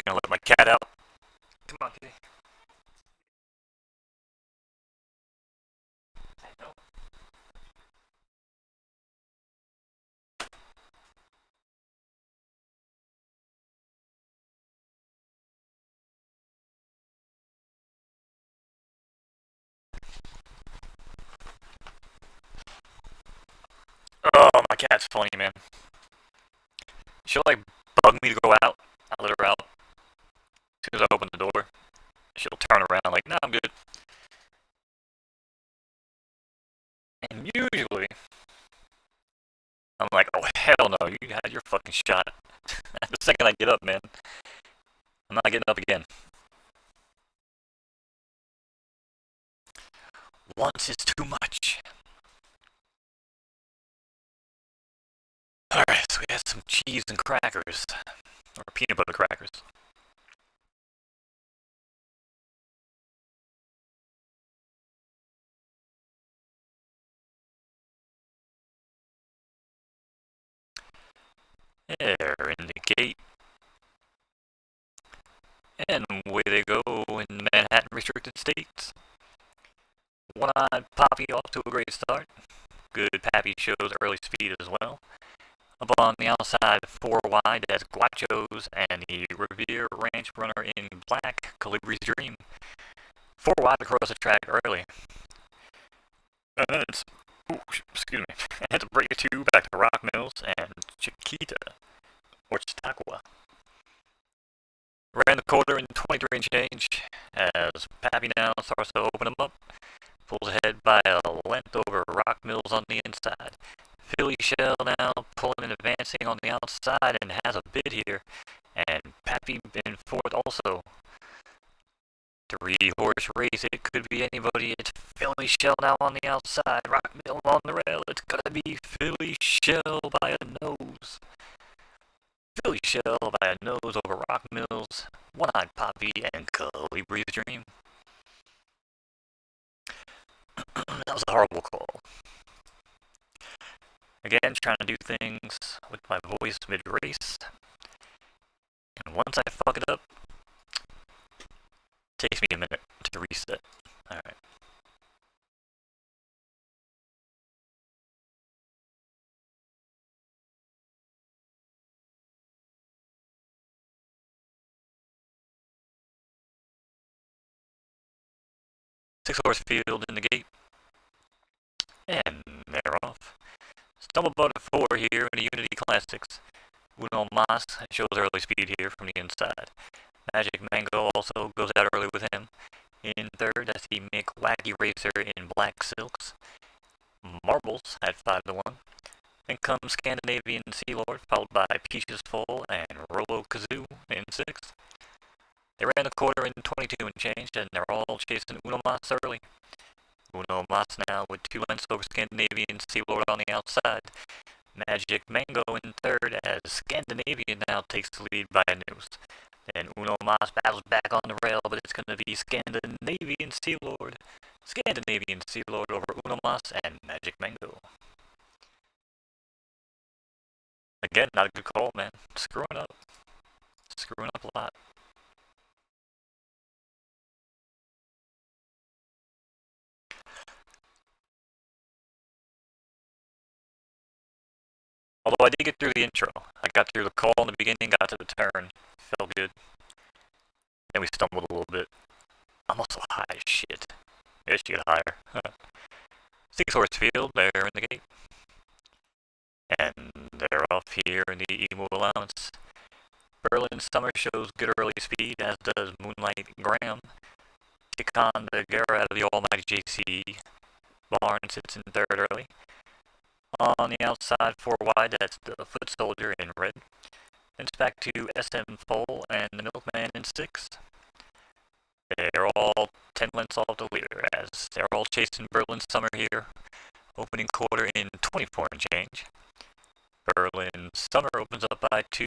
Gonna let my cat out. Come on, kitty. Oh, my cat's funny, man. She'll like bug me to go out. I let her out. As soon as I open the door, she'll turn around like, "No, I'm good." And usually, I'm like, "Oh hell no, you had your fucking shot." The second I get up, man, I'm not getting up again. Once is too much. Alright, so we had some cheese and crackers. Or peanut butter crackers. There, indicate. And away they go in the Manhattan restricted states. One-eyed Poppy off to a great start. Good Pappy shows early speed as well. Up on the outside, 4 wide, that's Guachos and the Revere Ranch runner in black, Calibri's Dream. 4 wide across the track early. And then it's, excuse me, and it's a break 2 back to Rock Mills and Chiquita, or Chautauqua. Ran the quarter in 23 and change, as Pappy now starts to open him up. Pulls ahead by a length over Rock Mills on the inside. Philly Shell now pulling and advancing on the outside and has a bid here. And Pappy in 4th also. 3-horse race, it could be anybody. It's Philly Shell now on the outside. Rock Mill on the rail. It's gonna be Philly Shell by a nose. Philly Shell by a nose over Rock Mills. One-eyed Poppy and Calibri's Dream. That was a horrible call. Again, trying to do things with my voice mid-race. And once I fuck it up, it takes me a minute to reset. Alright. Six-horse field in the gate. And they're off. Stumblebug at 4 here in the Unity Classics. Uno Mas shows early speed here from the inside. Magic Mango also goes out early with him. In 3rd, that's the Mick Wacky Racer in black silks. Marbles at 5 to 1. Then comes Scandinavian Sea Lord, followed by Peaches Full and Rolo Kazoo in 6th. They ran the quarter in 22 and change, and they're all chasing Uno Mas early. Uno Mas now with 2 lengths over Scandinavian Sea Lord on the outside. Magic Mango in third as Scandinavian now takes the lead by a news. Then Uno Mas battles back on the rail, but it's going to be Scandinavian Sea Lord. Scandinavian Sea Lord over Uno Mas and Magic Mango. Again, not a good call, man. Screwing up. Screwing up a lot. Although I did get through the intro. I got through the call in the beginning, got to the turn. Felt good. Then we stumbled a little bit. I'm also high as shit. It should get higher. 6-horse field, they're in the gate. And they're off here in the Emo allowance. Berlin Summer shows good early speed, as does Moonlight Graham. Tikan the Gara out of the almighty JC. Barn sits in third early. On the outside, 4 wide, that's the Foot Soldier in red. Then it's back to SM Foal and the Milkman in 6. They're all 10 lengths off the leader, as they're all chasing Berlin Summer here. Opening quarter in 24 and change. Berlin Summer opens up by 2.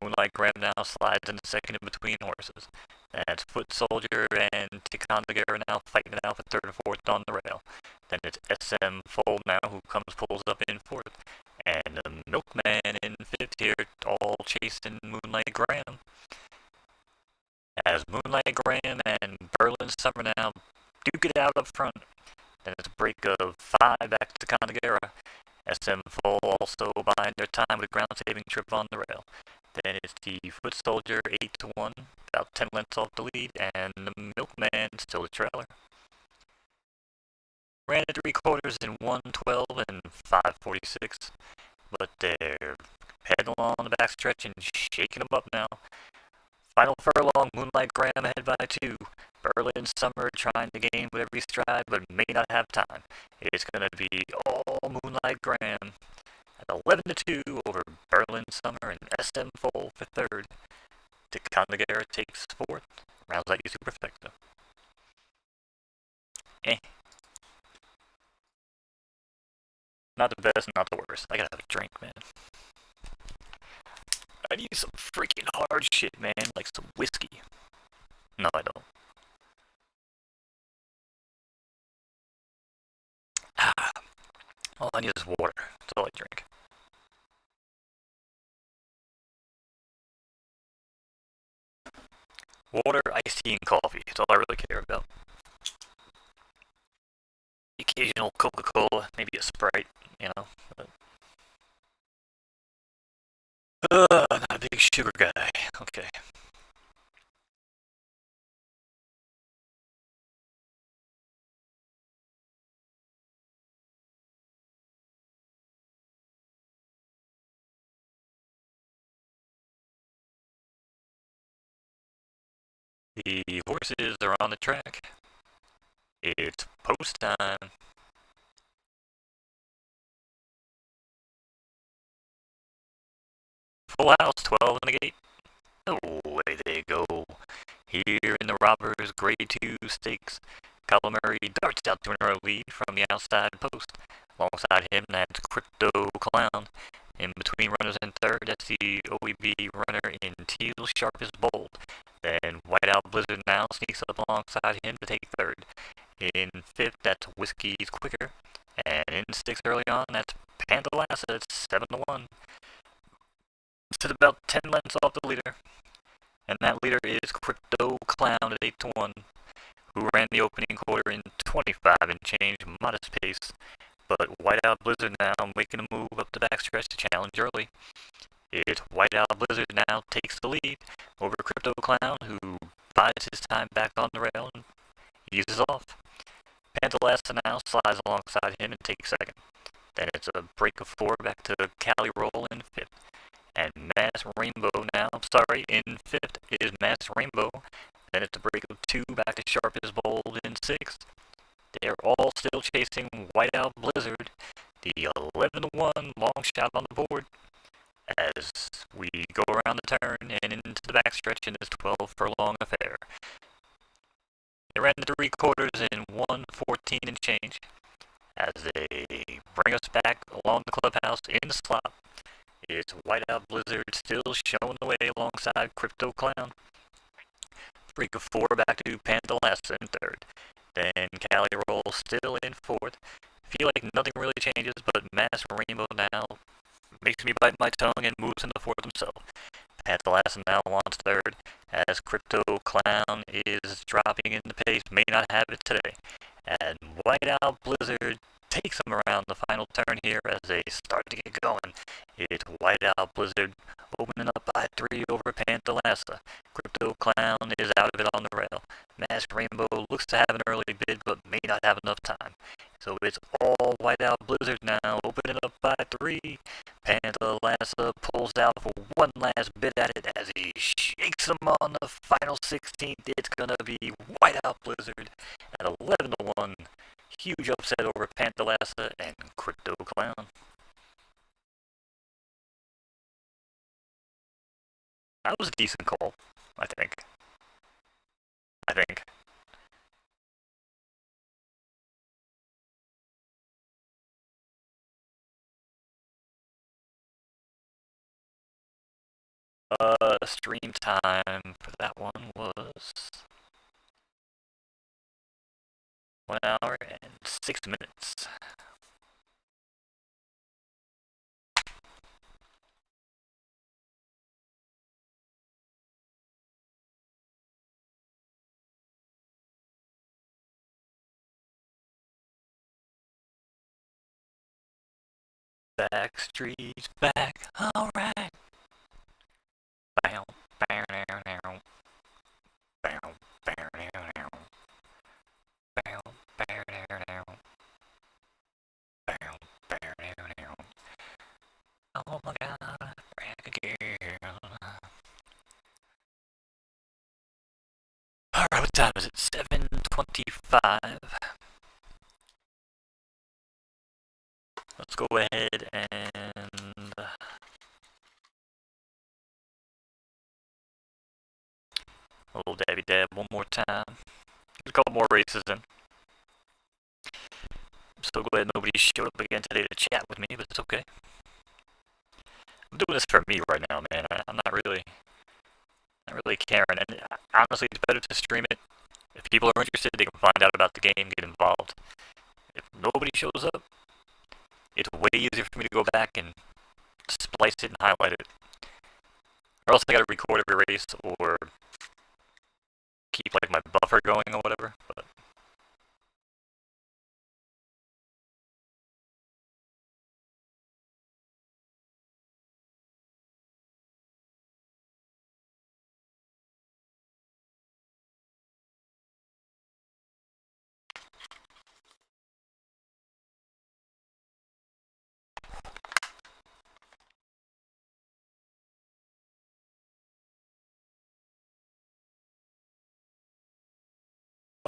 Moonlight Graham now slides in second in between horses. That's Foot Soldier and Tikondagar now fighting it out for third and fourth on the rail. Then it's SM Fold now who pulls up in fourth. And the Milkman in fifth here, all chasing Moonlight Graham. As Moonlight Graham and Berlin Summer now duke it out up front. Then it's a break of 5 back to Kandagara. SM Full also buying their time with a ground saving trip on the rail. Then it's the Foot Soldier 8-1, about 10 lengths off the lead, and the Milkman still the trailer. Ran at 3/4 in 1:12 and 5:46, but they're heading along the backstretch and shaking them up now. Final furlong, Moonlight Graham ahead by 2. Berlin Summer trying to gain with every stride, but may not have time. It's going to be all Moonlight Graham at 11-2 over Berlin Summer and SM Full for third. Tikandagara takes fourth. Rounds out you Superfecta. Not the best, not the worst. I gotta have a drink, man. I need some freaking hard shit, man, like some whiskey. No, I don't. All I need is water. That's all I drink. Water, iced tea, and coffee. That's all I really care about. The occasional Coca-Cola, maybe a Sprite, you know. Not a big sugar guy. Okay. The horses are on the track. It's post time. Full house, 12 in the gate. Away they go. Here in the Robbers Grade 2 Stakes, Calamari darts out to an early lead from the outside post. Alongside him, that's Crypto Clown. In between runners and third, that's the OEB runner in teal, sharp as bold. Then Whiteout Blizzard now sneaks up alongside him to take third. In fifth, that's Whiskey's Quicker. And in sixth early on, that's Pandalassa at 7-1. It's about 10 lengths off the leader. And that leader is Crypto Clown at 8-1, who ran the opening quarter in 25 and change, modest pace. But Whiteout Blizzard now making a move up the backstretch to challenge early. It's Whiteout Blizzard now takes the lead over Crypto Clown, who buys his time back on the rail and eases off. Pantalassa now slides alongside him and takes second. Then it's a break of 4 back to Cali Roll in fifth. And Mass Rainbow now, in fifth is Mass Rainbow. Then it's a break of 2 back to Sharp as Bold in sixth. They're all still chasing Whiteout Blizzard, the 11-1 long shot on the board, as we go around the turn and into the backstretch in this 12 furlong affair. They ran the 3/4 in 1:14 and change, as they bring us back along the clubhouse in the slot. It's Whiteout Blizzard still showing the way alongside Crypto Clown. Freak of 4 back to Panthalassa in third. Then Cali Roll still in fourth. Feel like nothing really changes, but Mass Rainbow now makes me bite my tongue and moves into fourth himself. Panthalassa now wants third, as Crypto Clown is dropping in the pace, may not have it today. And Whiteout Blizzard takes them around the final turn here as they start to get going. It's Whiteout Blizzard opening up by 3 over Panthalassa. Crypto Clown is out of it on the rail. Masked Rainbow looks to have an early bid but may not have enough time. So it's all Whiteout Blizzard now, opening up by 3. Panthalassa pulls out for one last bit at it as he shakes them on the final 16th. It's gonna be Whiteout Blizzard at 11-1. Huge upset over Panthalassa and Crypto Clown. That was a decent call, I think. I think. Stream time for that one was 1 hour and 6 minutes. Backstreet's back, alright. Bow, bow, now, now. Bow, bow, now, now. Bow, bow, now, now. Bow, bow, now, now. Oh my god, back again. Alright, what time is it? 7:25. Let's go ahead and a little dabby dab one more time. There's a couple more races in. I'm so glad nobody showed up again today to chat with me, but it's okay. I'm doing this for me right now, man. I'm not really caring. And honestly, it's better to stream it. If people are interested, they can find out about the game, get involved. If nobody shows up, it's way easier for me to go back and splice it and highlight it. Or else I gotta record every race or keep like my buffer going or whatever. But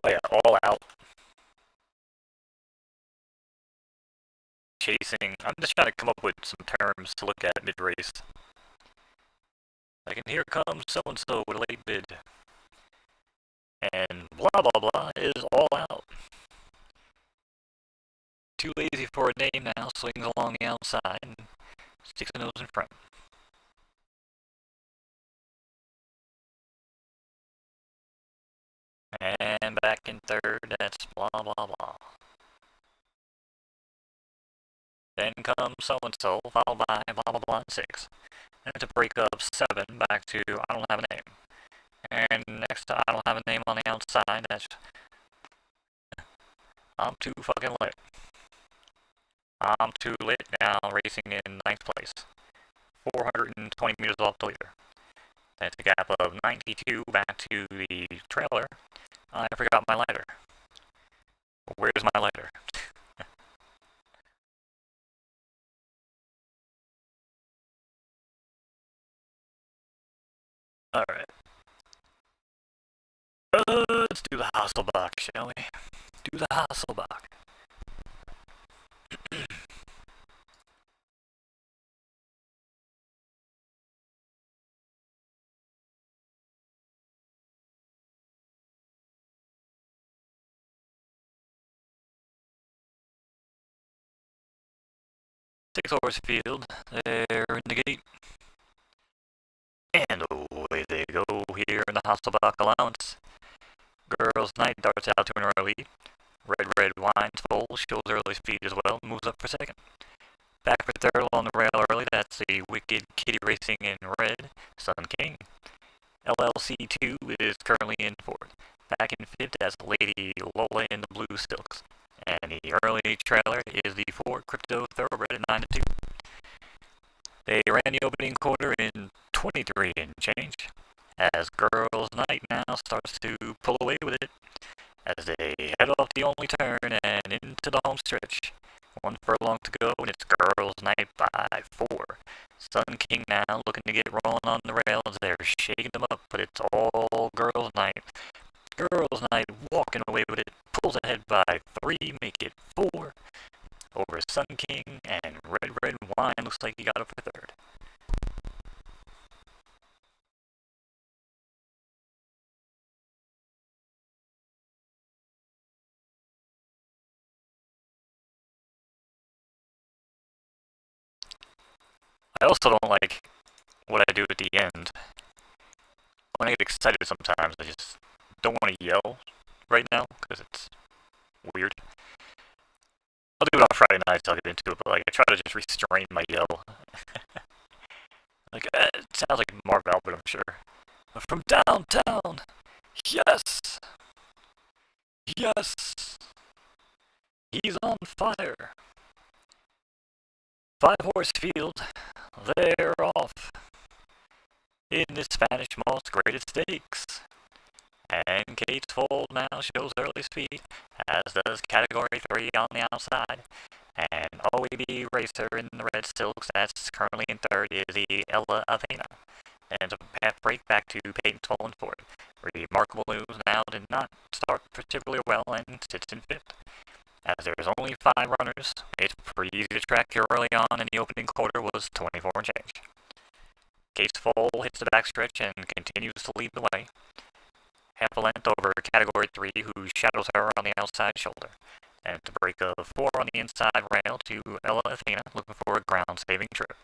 oh yeah, all out chasing. I'm just trying to come up with some terms to look at mid race. Like, and here comes so and so with a late bid, and blah blah blah is all out. Too lazy for a name now, swings along the outside and sticks a nose in front. And back in third, that's blah blah blah. Then comes so and so, followed by blah blah blah 6. And to break up 7, back to I don't have a name. And next to I don't have a name on the outside, that's I'm too fucking late. I'm too late now, racing in 9th place. 420 meters off the leader. That's a gap of 92 back to the trailer. I forgot my lighter. Where's my lighter? Alright. Let's do the Hasselbach, shall we? Do the Hasselbach. Six-horse field. They're in the gate. And away they go here in the Hasselbach allowance. Girls Night darts out to an early lead. Red Wine's full, shows early speed as well, moves up for second. Back for third on the rail early, that's the Wicked Kitty Racing in red, Sun King. LLC2 is currently in fourth. Back in fifth, that's Lady Lola in the blue silks. And the early trailer is the Ford Crypto Thoroughbred at 9 to 2. They ran the opening quarter in 23 and change, as Girls Night now starts to pull away with it, as they head off the only turn and into the home stretch. 1 furlong to go, and it's Girls Night by 4. Sun King now looking to get rolling on the rails. They're shaking them up, but it's all Girls Night. Girls Night walking away with it, pulls ahead by 3, make it 4 over Sun King, and Red Wine looks like he got up for third. I also don't like what I do at the end. When I get excited sometimes, I just don't want to yell right now, because it's weird. I'll do it on Friday nights, I'll get into it, but like I try to just restrain my yell. Like, it sounds like Marv Albert, I'm sure. From downtown! Yes! Yes! He's on fire! 5-horse field, they're off. In the Spanish Moss Graded Stakes. And Kate's Fold now shows early speed, as does Category 3 on the outside. And OEB Racer in the red silks, that's currently in third, is the Ella Athena. And a half break back to Peyton's Fold in fourth. Remarkable News now did not start particularly well and sits in fifth. As there's only 5 runners, it's pretty easy to track here early on, and the opening quarter was 24 and change. Kate's Fold hits the backstretch and continues to lead the way. Half a length over Category 3, who shadows her on the outside shoulder. And to break a 4 on the inside rail to Ella Athena, looking for a ground-saving trip.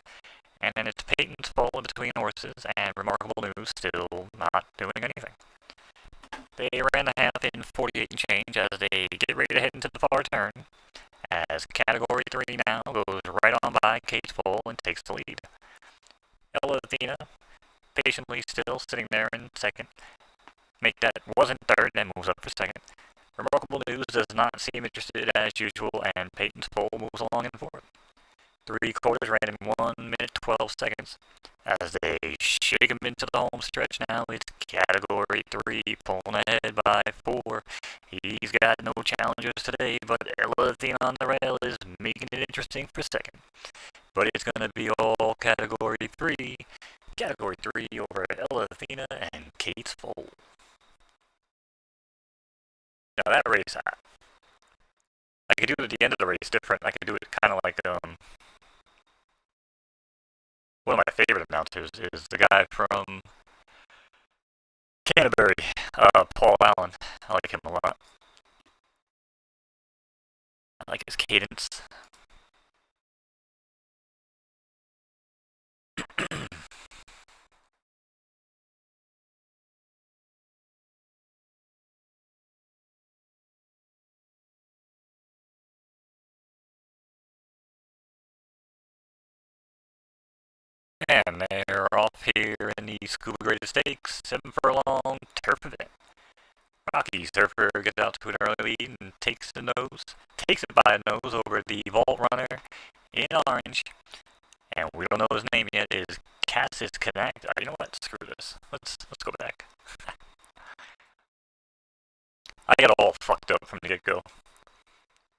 And then it's Peyton's Fold in between horses, and Remarkable News still not doing anything. They ran the half in 48 and change as they get ready to head into the far turn, as Category 3 now goes right on by Kate's Fold and takes the lead. Ella Athena, patiently still sitting there in second. Make that wasn't third and moves up for second. Remarkable News does not seem interested as usual, and Peyton's Fold moves along in fourth. 3 quarters ran in 1 minute 12 seconds. As they shake him into the home stretch now, it's Category 3 pulling ahead by 4. He's got no challengers today, but Ella Athena on the rail is making it interesting for second. But it's going to be all Category 3. Category 3 over Ella Athena and Kate's Fold. Now that race, I could do it at the end of the race different. I could do it kind of like, one of my favorite announcers is the guy from Canterbury, Paul Allen. I like him a lot. I like his cadence. And they're off here in the Scuba Graded Stakes, 7 furlong turf event. Rocky Surfer gets out to an early lead and takes it by a nose over the Vault Runner in orange. And we don't know his name yet, is Cassis Connect. You know what? Screw this. Let's go back. I got all fucked up from the get-go.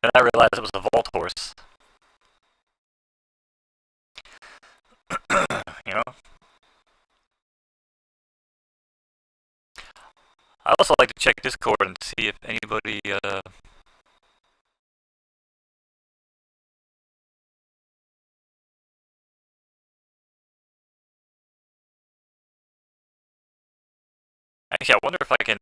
And I realized it was a Vault horse. You know? I also like to check Discord and see if anybody, Actually, I wonder if I can...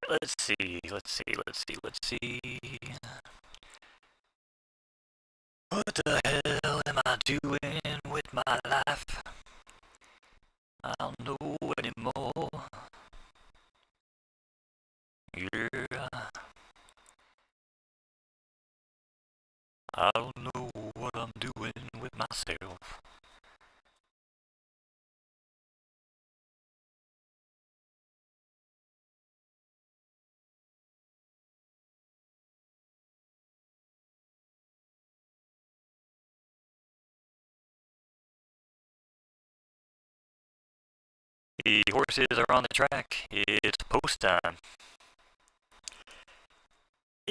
Let's see. What the hell am I doing with my life? I don't know anymore. Yeah, I don't know what I'm doing with myself. The horses are on the track. It's post time.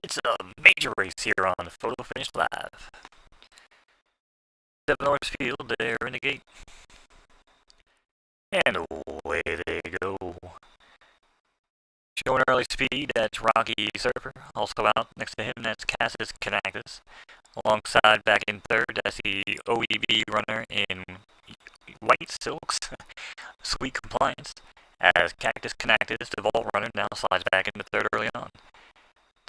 It's a major race here on the Photo Finish Live. 7 Horse Field, they're in the gate. And away they go. Showing early speed, that's Rocky Surfer. Also out next to him, that's Cassis Canactus. Alongside back in third, that's the OEB runner in white silks. Sweet Compliance. As Cactus Canactus, the Vault runner, now slides back into third early on.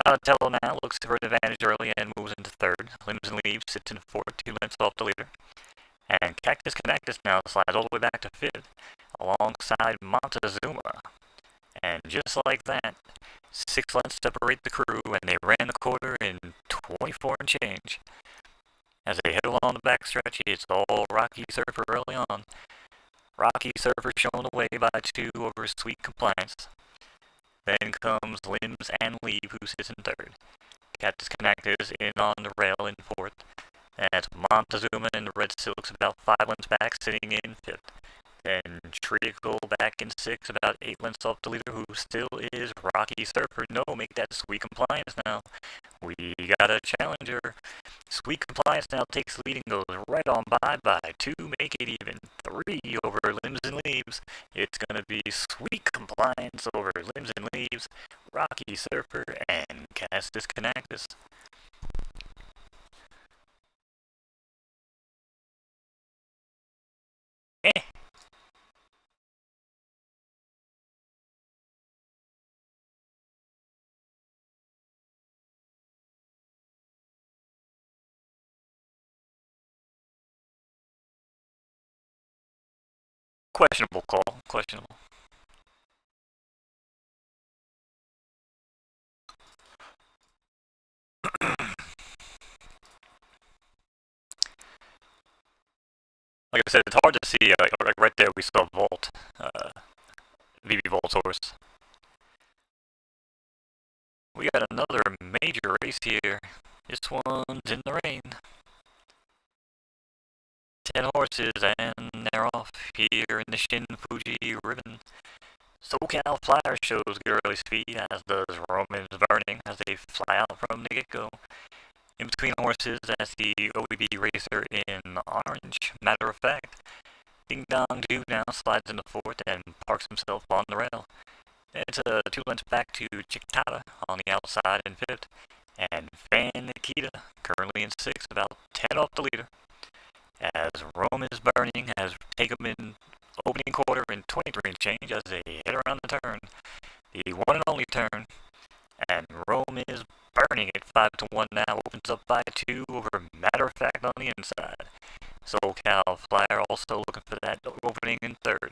Donatello now looks for an advantage early and moves into third. Limbs and Leaves sits in fourth, 2 lengths off the leader. And Cactus Canactus now slides all the way back to fifth, alongside Montezuma. And just like that, 6 lengths separate the crew, and they ran the quarter in 24 and change. As they head along the backstretch, it's all Rocky Surfer early on. Rocky Surfer shown away by 2 over Sweet Compliance. Then comes Limbs and Leave, who sits in third. Cactus Connectors in on the rail in fourth. That's Montezuma in the red silks about 5 lengths back, sitting in fifth. Then Treacle back in sixth, about 8 lengths off the leader, who still is Rocky Surfer. No, make that Sweet Compliance now. We got a challenger. Sweet Compliance now takes the lead and goes right on by 2, make it even. 3 over Limbs and Leaves. It's gonna be Sweet Compliance over Limbs and Leaves, Rocky Surfer, and Castus Canactus. Eh. Questionable call. Questionable. Like I said, it's hard to see. Like right there, we saw Volt, VB Volt's horse. We got another major race here. This one's in the rain. 10 horses, and they're off here in the Shin Fuji ribbon. SoCal Flyer shows good early speed, as does Roman's Burning, as they fly out from the get-go. In between horses, that's the OEB racer in orange. Matter of fact, Ding Dong Dude now slides into fourth and parks himself on the rail. It's 2 lengths back to Chicktada on the outside in fifth. And Fan Nikita currently in sixth, about 10 off the leader. As Rome is Burning has taken them in opening quarter in 23 and change as they head around the turn. The one and only turn. And Rome is Burning at 5-1 now, opens up by 2 over Matter of Fact on the inside. SoCal Flyer also looking for that opening in third.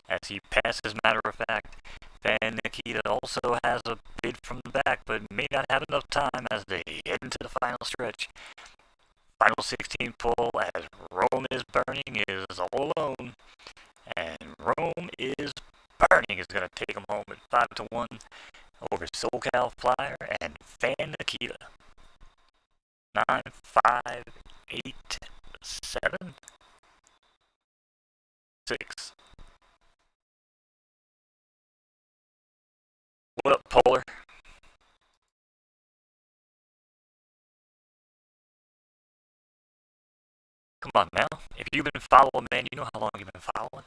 As he passes Matter of Fact, Van Nikita also has a bid from the back, but may not have enough time as they head into the final stretch. Final 16 pull as Rome is Burning is all alone. And Rome is Burning is going to take him home at 5-1 over SoCal Flyer and Fan Nikita. 9, 5, 8, 7, 6. What up, Polar? Come on now. If you've been following, man, you know how long you've been following.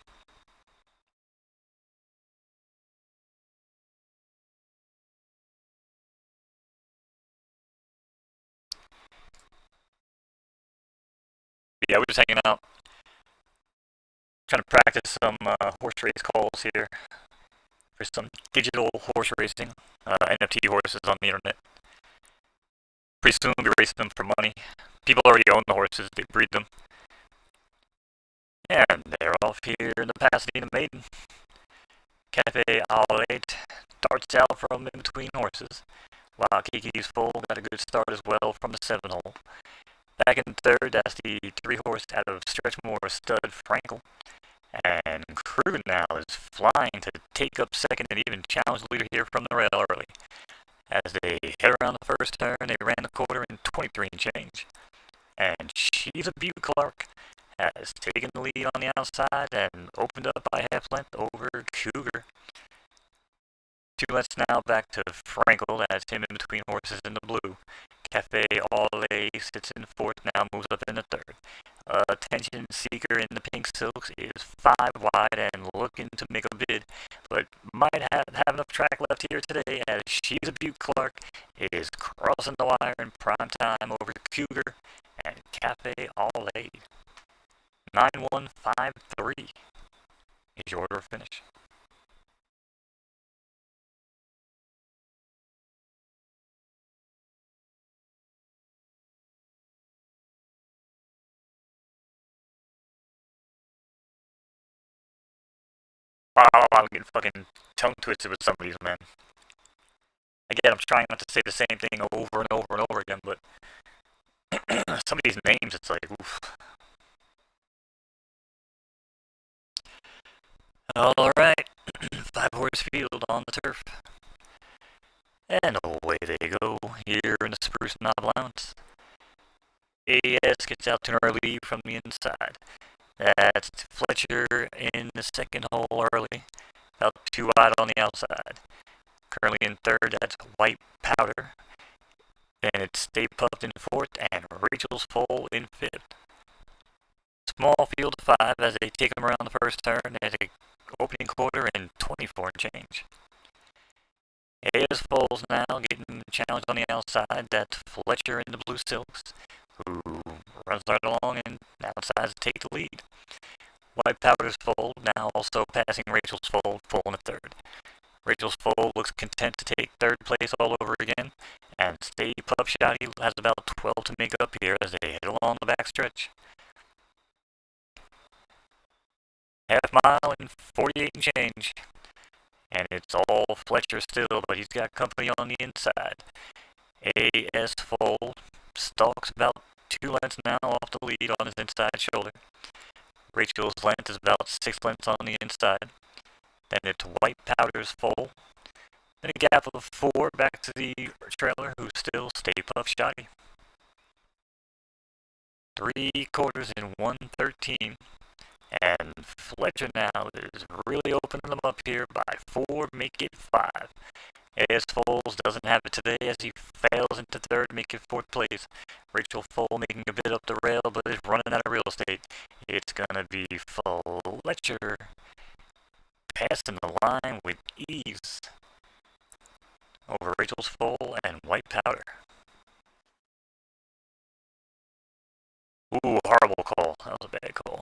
Yeah, we're just hanging out, trying to practice some horse race calls here for for some digital horse racing, NFT horses on the internet. Pretty soon we'll be racing them for money. People already own the horses, they breed them. And they're off here in the Pasadena Maiden. Cafe all 8 darts out from in between horses. While Kiki's full, got a good start as well from the 7 hole. Back in third, that's the 3 horse out of Stretchmore stud Frankel. And Crew now is flying to take up second and even challenge the leader here from the rail early. As they head around the first turn, they ran the quarter in 23 and change. And She's a Butte Clark has taken the lead on the outside and opened up by half length over Cougar. 2 lengths now back to Frankel. That's him in between horses in the blue. Cafe All A sits in fourth, now moves up in the third. Attention Seeker in the pink silks is 5 wide and looking to make a bid, but might have enough track left here today as She's a Butte Clark is crossing the wire in prime time over Cougar and Cafe All A. 9153 is your order of finish. Wow, I'm getting fucking tongue twisted with some of these, man. Again, I'm trying not to say the same thing over and over and over again, but some of these names, it's like, oof. Alright, 5 horse field on the turf. And away they go here in the Spruce Knob Allowance. AS gets out to an early from the inside. That's Fletcher in the second hole early, about 2 wide on the outside. Currently in third, that's White Powder. Then it's Stay Puffed in fourth, and Rachel's Foal in fifth. Small field of 5 as they take them around the first turn at the opening quarter in 24 and change. AS Foal's now getting challenged on the outside. That's Fletcher in the blue silks, who runs right along and now decides to take the lead. White Powder's Foal now also passing Rachel's Foal, full in the third. Rachel's Foal looks content to take third place all over again, and Stay Pup Shotty has about 12 to make up here as they head along the back stretch. Half mile and 48 and change, and it's all Fletcher still, but he's got company on the inside. AS Foal stalks about 2 lengths now off the lead on his inside shoulder. Rachel's length is about 6 lengths on the inside. Then it's White Powder's Foal. Then a gap of 4 back to the trailer, who still Stay Puff Shotty. 3 quarters in 113. And Fletcher now is really opening them up here by 4, make it 5. AS Foals doesn't have it today as he fails into third, making 4th place. Rachel Foal making a bit up the rail, but is running out of real estate. It's gonna be Fletcher passing the line with ease over Rachel's Foal and White Powder. Ooh, horrible call. That was a bad call.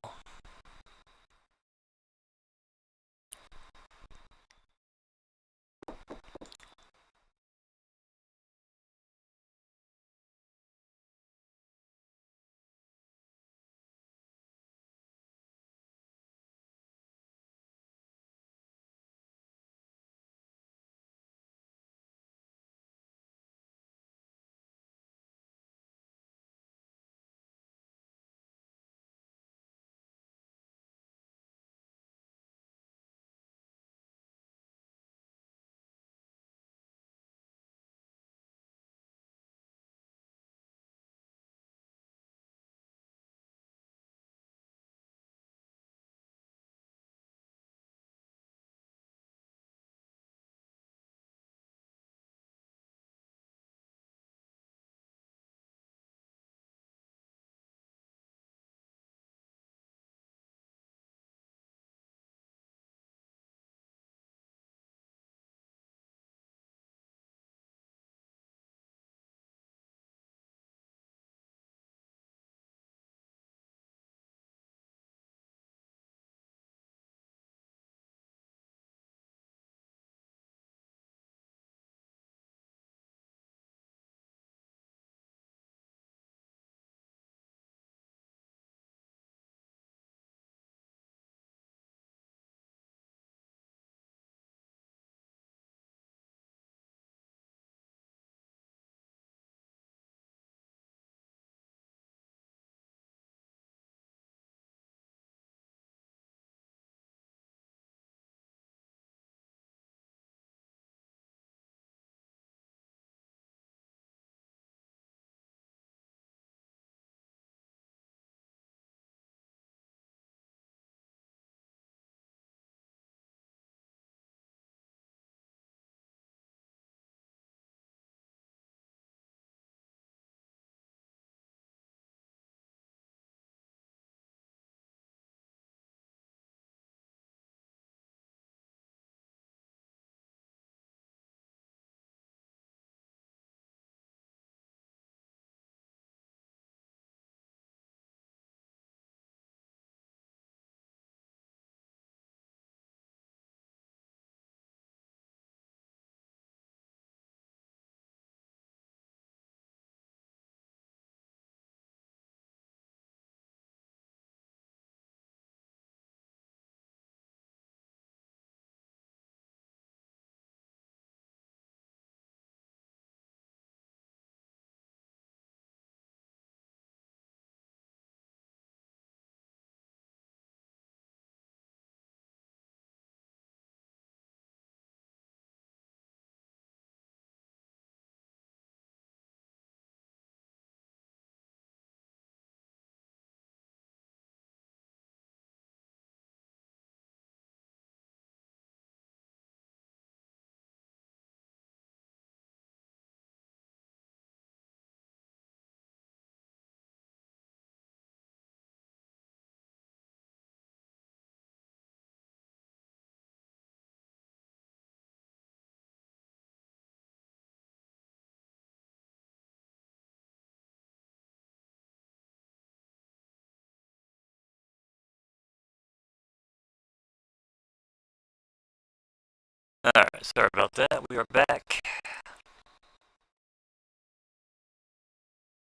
Alright, sorry about that. We are back.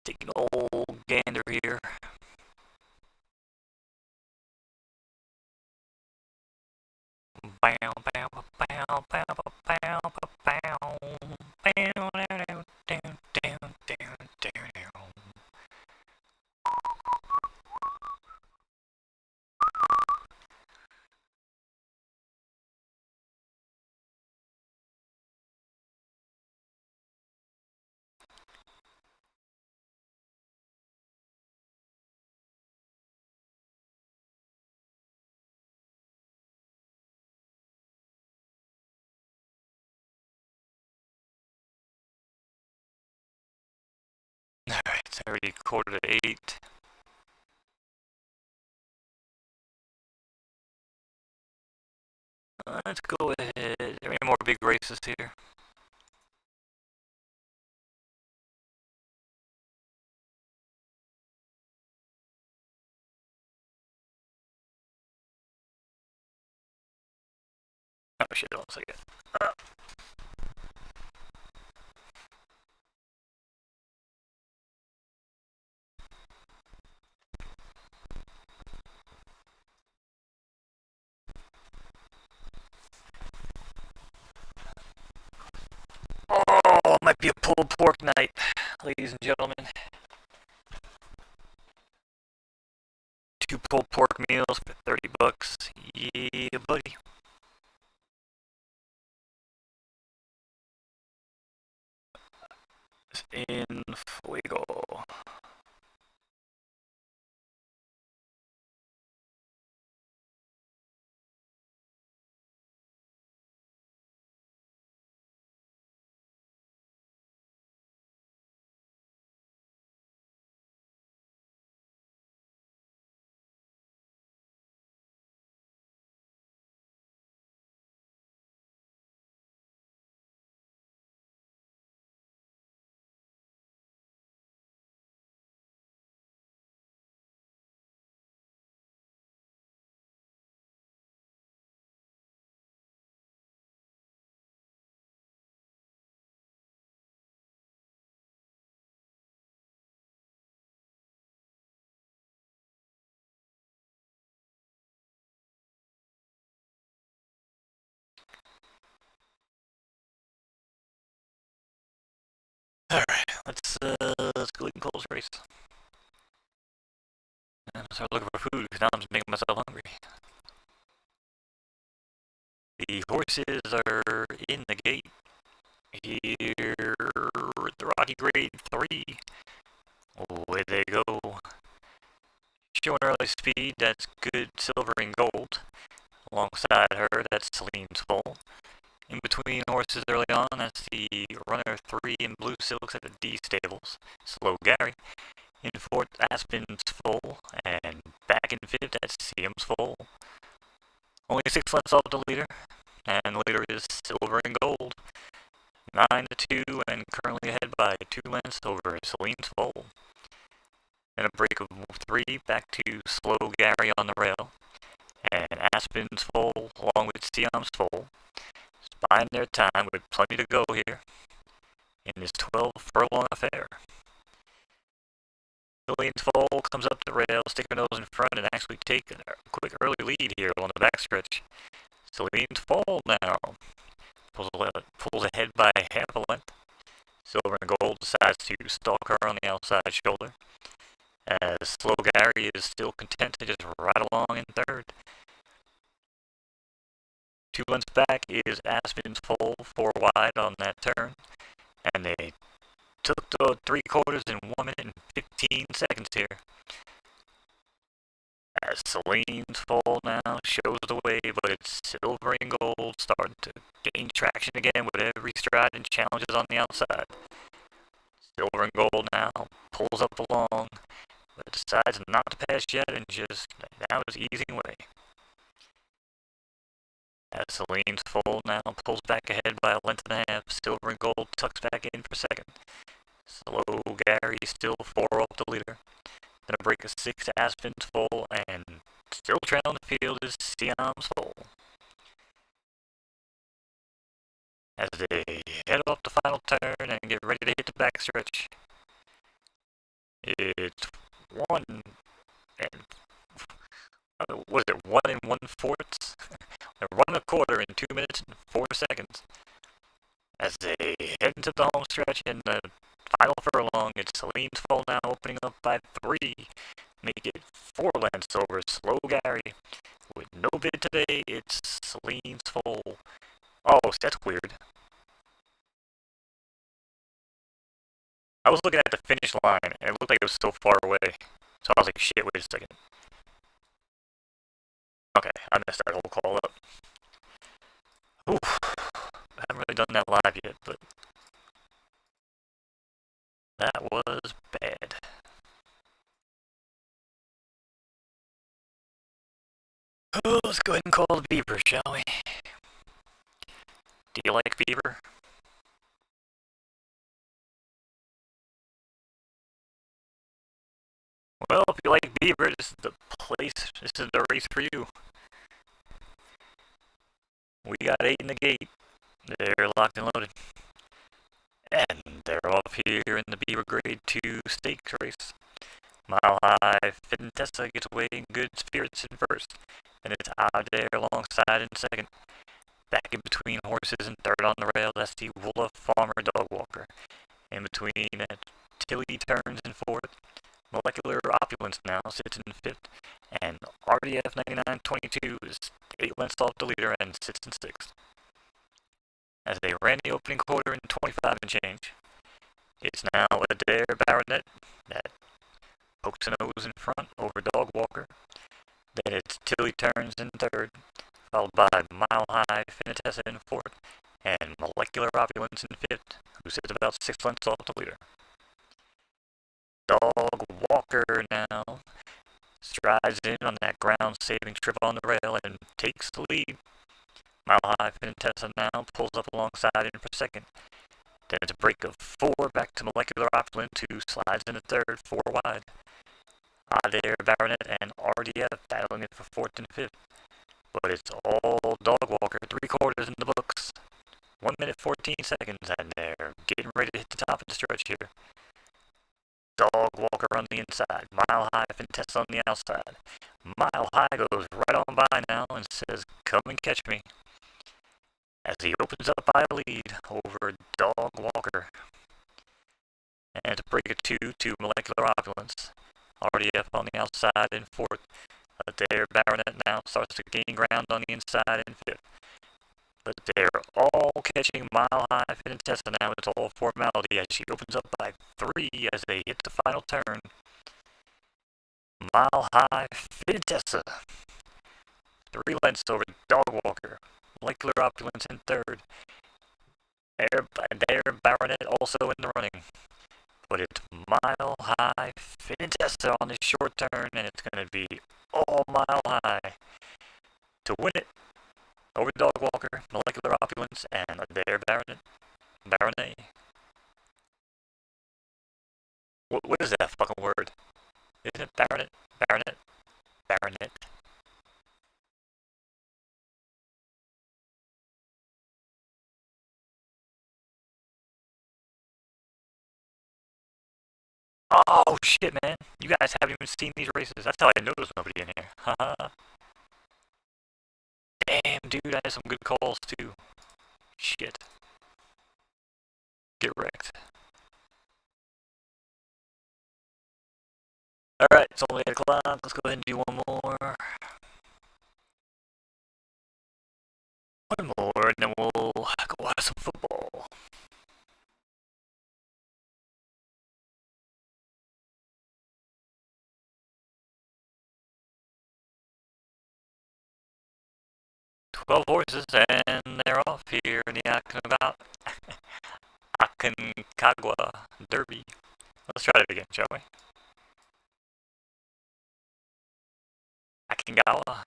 Taking an old gander here. Bow, bow, bow, bow, bow, bow, bow, bow, down. Alright, it's already 7:45. Let's go ahead. Are there any more big races here? Oh shit, hold on a second. Oh, it might be a pulled pork night, ladies and gentlemen. 2 pulled pork meals for $30. Yeah, buddy. In fuego. Alright, let's go eat and Cole's race. And start looking for food because now I'm just making myself hungry. The horses are in the gate here at the Rocky Grade 3. Away they go. Showing early speed, that's good silver and gold. Alongside her, that's Celine's full. In between horses early on, that's the runner 3 in blue silks at the D stables. Slow Gary. In fourth, Aspen's full. And back in fifth, that's CM's full. Only 6 lengths off the leader. And the leader is silver and gold. 9-2 and currently ahead by 2 lengths over Celine's full. And a break of 3 back to Slow Gary on the rail. And Aspen's full along with Siam's full. Buying their time with plenty to go here in this 12 furlong affair. Celine's full comes up the rail, stick her nose in front, and actually take a quick early lead here on the backstretch. Celine's full now. Pulls ahead by half a length. Silver and Gold decides to stalk her on the outside shoulder. As Slow Gary is still content to just ride along in third. 2 lengths back is Aspen's full, 4 wide on that turn. And they took the 3/4 in 1 minute and 15 seconds here. As Celine's full now shows the way, but it's Silver and Gold starting to gain traction again with every stride and challenges on the outside. Silver and Gold now pulls up along, but decides not to pass yet and just now is easing away. As Celine's full now pulls back ahead by 1.5 lengths. Silver and Gold tucks back in for second. Slow Gary still 4 off the leader. Then a break of 6 to Aspen's full, and still trailing the field is Siam's full. as they head off the final turn and get ready to hit the backstretch. It's one and what is it? 1 1/4. They're 1 1/4 in 2 minutes and 4 seconds. As they head into the home stretch in the final furlong, it's Celine's Foal now opening up by 3. Make it 4 lengths over Slow Gary. With no bid today, it's Celine's Foal. Oh, that's weird. I was looking at the finish line, and it looked like it was so far away. So I was like, shit, wait a second. Okay, I messed that whole call up. Oof. I haven't really done that live yet, but that was bad. Oh, let's go ahead and call the Beaver, shall we? Do you like Beaver? Well, if you like Beaver, this is the place. This is the race for you. We got 8 in the gate. They're locked and loaded. And they're off here in the Beaver Grade 2 stakes race. Mile High Fintessa gets away in good spirits in first. And it's out there alongside in second. Back in between horses and third on the rail, that's the Wolf Farmer Dog Walker. In between Tilly turns in fourth. Molecular Opulence now sits in fifth. And RDF 9922 is 8 lengths off the leader and sits in sixth. As they ran the opening quarter in 25 and change, it's now Adair Baronet that pokes a nose in front over Dog Walker. Then it's Tilly turns in third, followed by Mile High Finitessa in fourth, and Molecular Opulence in fifth, who sits about 6 lengths off the leader. Dog Walker now strides in on that ground-saving trip on the rail and takes the lead. Mile High Finitessa now pulls up alongside in for second. Then it's a break of 4 back to Molecular Opulence, who slides in a third, 4 wide. Adair Baronet and RDF battling it for fourth and fifth. But it's all Dog Walker, 3/4 in the books. 1 minute 14 seconds, and they're getting ready to hit the top of the stretch here. Dog Walker on the inside, Mile High Fintessa on the outside. Mile High goes right on by now and says, "Come and catch me," as he opens up by a lead over Dog Walker. And it's a break of 2 to Molecular Opulence. RDF on the outside in fourth. Adair Baronet now starts to gain ground on the inside in fifth. But they're all catching Mile High Finitessa now. It's all formality as she opens up by 3 as they hit the final turn. Mile High Finitessa, 3 lengths over Dog Walker. Molecular Opulence in third. Adair Baronet also in the running. But it's Mile High Finitessa on this short turn, and it's going to be all Mile High to win it over Dog Walker, Molecular Opulence, and Adair Baronet. What is that fucking word? Isn't it Baronet? Baronet. Oh shit, man! You guys haven't even seen these races. That's how I know there's nobody in here. Haha. Damn, dude, I had some good calls too. Shit. Get wrecked. Alright, it's only 8 o'clock. Let's go ahead and do one more. One more, and then we'll go watch some football. Twelve horses, and they're off here in the Aconcagua Derby. Let's try it again, shall we? Aconcagua.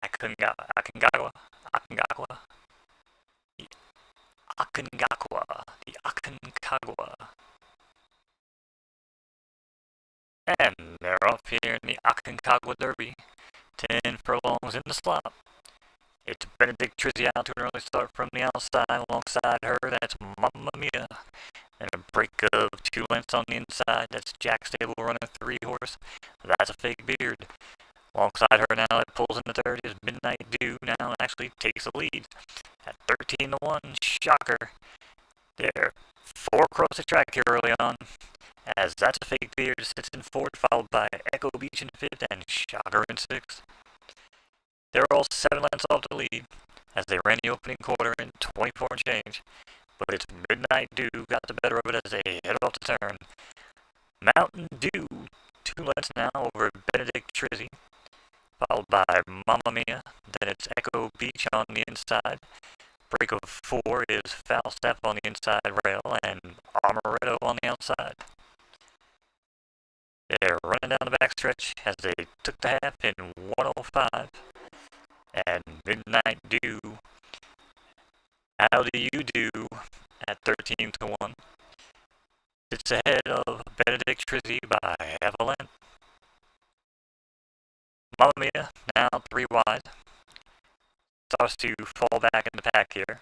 Aconcagua. The Aconcagua. And they're off here in the Aconcagua Derby. 10 furlongs in the slot. It's Benedict Trizzy out to an early start from the outside. Alongside her, that's Mamma Mia. And a break of 2 lengths on the inside. That's Jack Stable running 3 horse. That's a fake beard. Alongside her now, it pulls into third is Midnight Dew now and actually takes the lead. At 13-1, Shocker. There, 4 across the track here early on. As That's a Fake Beard sits in fourth, followed by Echo Beach in fifth and Shocker in sixth. They're all 7 lengths off the lead as they ran the opening quarter in 24 and change. But it's Midnight Dew got the better of it as they head off the turn. Mountain Dew, 2 lengths now over Benedict Trizzy, followed by Mamma Mia. Then it's Echo Beach on the inside. Break of 4 is Falstaff on the inside rail and Amaretto on the outside. They're running down the backstretch as they took the half in 105. And Midnight Dew, how do you do at 13-1? It's ahead of Benedict Trizzy by half a length. Mamma Mia, now 3 wide, starts to fall back in the pack here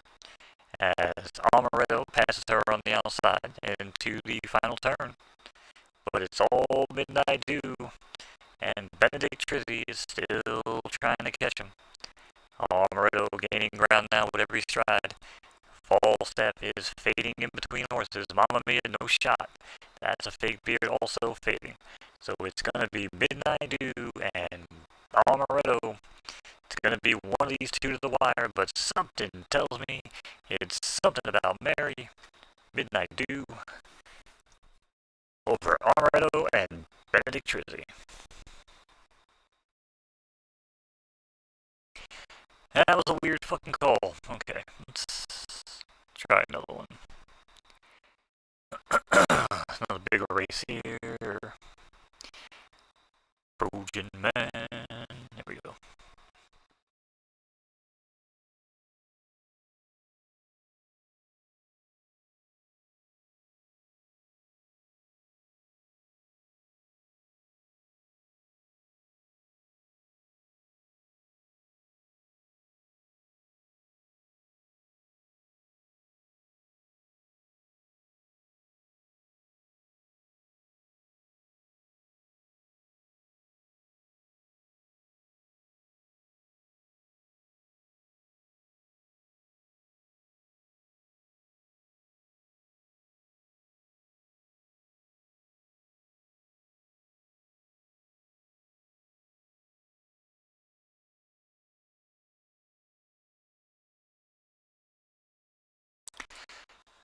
as Amaretto passes her on the outside into the final turn. But it's all Midnight Dew, and Benedict Trizzy is still trying to catch him. Amaretto gaining ground now with every stride. Falstaff is fading in between horses. Mamma Mia, no shot. That's a Fake Beard also fading. So it's going to be Midnight Dew and Amaretto. It's going to be one of these two to the wire, but something tells me it's something about Mary. Midnight Dew over Amaretto and Benedict Trizzy. That was a weird fucking call. Okay, let's try another one. Another big race here. Trojan Man. There we go.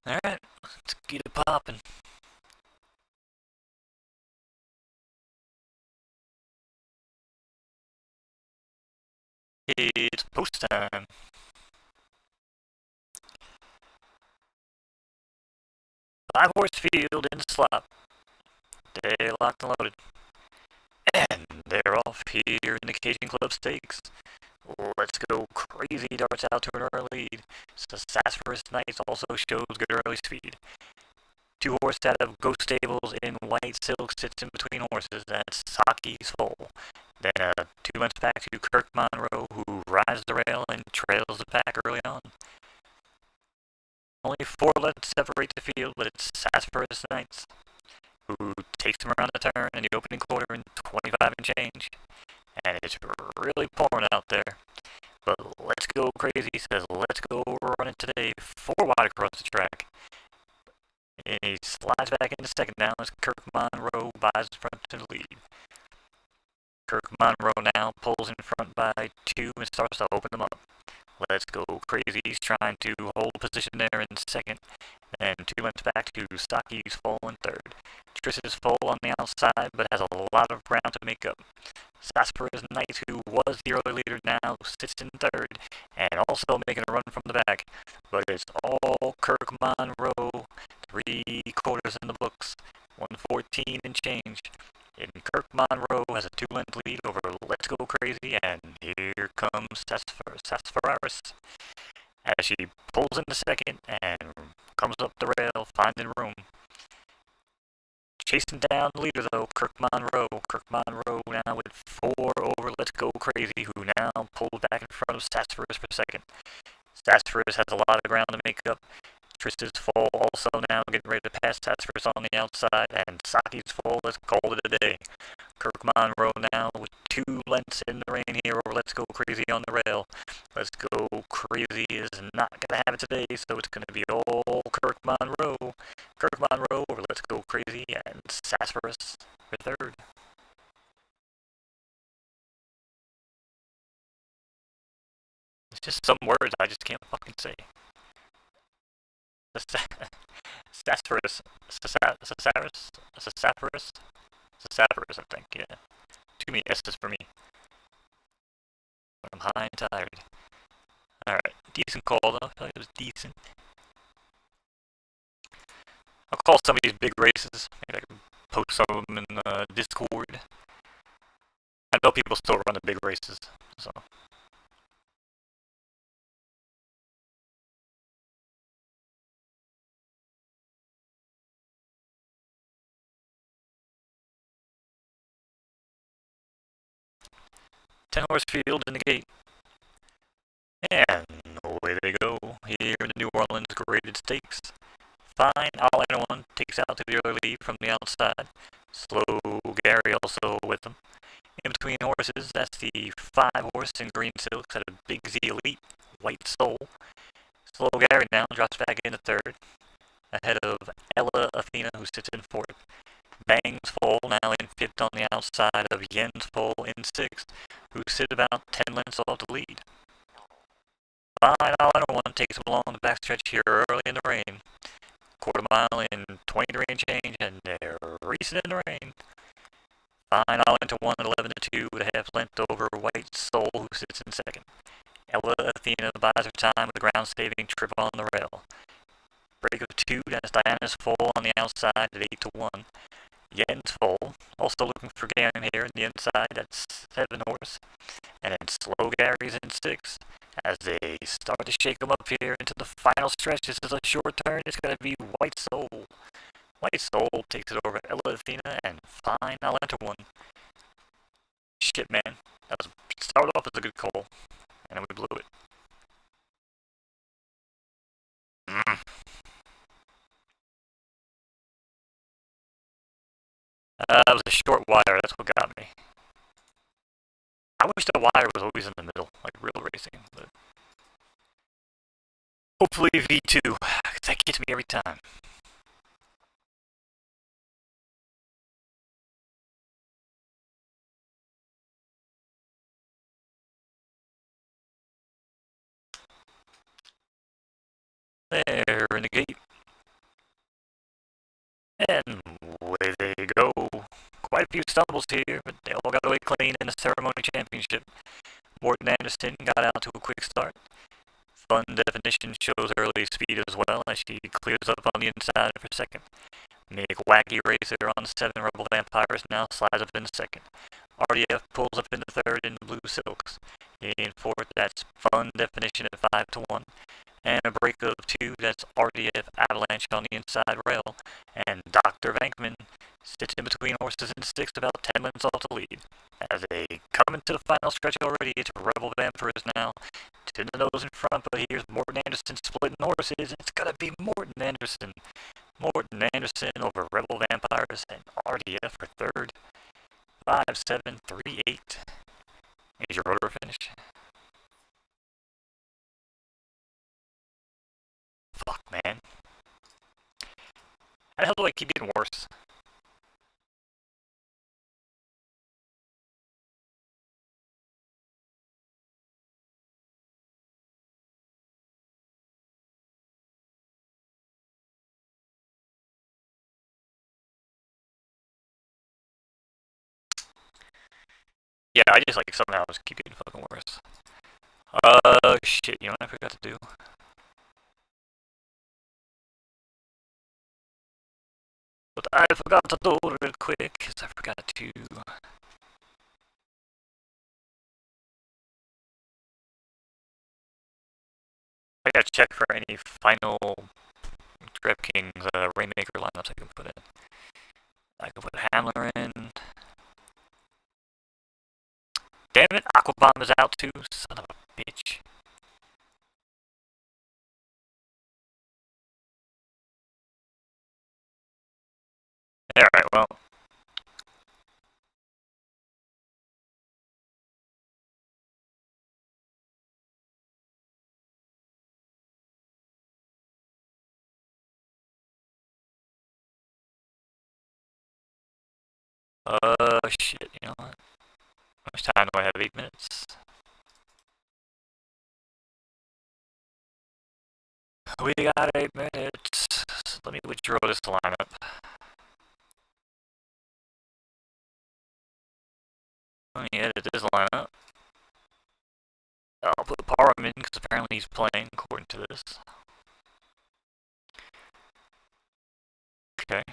Alright, let's get it poppin'. It's post time. Five-horse field in slop. They locked and loaded. And they're off here in the Cajun Club Stakes. Let's Go Crazy darts out to an early lead. Sassafras Knights also shows good early speed. 2 horse out of Ghost Stables in white silk sits in between horses. That's Saki's Foal. Then 2 lengths back to Kirk Monroe, who rides the rail and trails the pack early on. Only 4 lengths separate the field, but it's Sassafras Knights, who takes him around the turn in the opening quarter in 25 and change. And it's really pouring out there. But Let's Go Crazy says, let's go running today. 4 wide across the track. And he slides back into second now as Kirk Monroe buys in front to the lead. Kirk Monroe now pulls in front by 2 and starts to open them up. Let's Go Crazy. He's trying to hold position there in second. And 2 lengths back to Saki's Foal in third. Triss's Foal on the outside, but has a lot of ground to make up. Sassafras Knight, who was the early leader, now sits in third, and also making a run from the back. But it's all Kirk Monroe, 3/4 in the books, 114 and change. And Kirk Monroe has a 2-length lead over Let's Go Crazy, and here comes Sassafras as she pulls into second and comes up the rail, finding room. Chasing down the leader though, Kirk Monroe. Kirk Monroe now with 4 over over Let's Go Crazy, who now pulls back in front of Sassafras for second. Sassafras has a lot of ground to make up. Trista's full also now getting ready to pass Sassafras on the outside, and Saki's full. Let's call it a day. Kirk Monroe now with 2 lengths in the rain here over Let's Go Crazy on the rail. Let's Go Crazy is not going to have it today, so it's going to be all Kirk Monroe. Kirk Monroe over Let's Go Crazy and Sassafras for third. It's just some words I just can't fucking say. Sassafras, Sassafras, I think, yeah. Too many S's for me. But I'm high and tired. Alright, decent call though. I feel like it was decent. I'll call some of these big races. Maybe I can post some of them in Discord. I know people still run the big races, so. Ten-horse field in the gate. And away they go here in the New Orleans graded stakes. Fine, all in one takes out to the early lead from the outside. Slow Gary also with them. In between horses, that's the 5-horse in green silks at a Big Z Elite, White Soul. Slow Gary now drops back into third, ahead of Ella Athena, who sits in fourth. Bangs Full now in fifth on the outside of Yen's Full in sixth, who sit about 10 lengths off the lead. Fine, all in one takes him along the backstretch here early in the rain. Quarter mile in 23 and change, and they're racing in the rain. Fine, all into 1 at 11 to 2 with a half length over White Soul, who sits in second. Ella Athena buys her time with a ground-saving trip on the rail. Break of 2, that's Diana's Full on the outside at 8 to 1. Yen's Full, also looking for game here on the inside, that's 7-horse. And then Slow Gary's in 6. As they start to shake them up here into the final stretch, this is a short turn, it's going to be White Soul. White Soul takes it over Ella Athena, and Fine, I'll enter 1. Shit, man. That was started off as a good call, and then we blew it. That was a short wire, that's what got me. I wish the wire was always in the middle, like real racing, but hopefully V2, because that gets me every time. There in the gate. And away they go. Quite a few stumbles here, but they all got away clean in the ceremony championship. Morton Anderson got out to a quick start. Fun Definition shows early speed as well as she clears up on the inside for second. Make Wacky Racer on 7 Rebel Vampires now slides up in second. RDF pulls up in the third in the blue silks. In fourth, that's Fun Definition at 5 to 1. And a break of 2, that's RDF Avalanche on the inside rail. And Dr. Vankman sits in between horses in sixth, about 10 lengths off the lead. As they come into the final stretch already, it's Rebel Vampires now. To the nose in front, but here's Morton Anderson splitting horses. It's gotta be Morton Anderson. Morton Anderson over Rebel Vampires and RDF for third. 5, 7, 3, 8. Here's your rotor finish. Fuck, man. How the hell do I keep getting worse? Yeah, I just like somehow just keep getting fucking worse. Shit, you know what I forgot to do? But I forgot to do it real quick, because I forgot to... I gotta check for any final DraftKings Rainmaker lineups I can put in. I can put Hamler in. Aquabomb is out too, son of a bitch. Alright, well. Shit, you know what? How much time do I have? 8 minutes? We got 8 minutes. So let me withdraw this lineup. Let me edit this lineup. I'll put Parham in because apparently he's playing according to this. Okay.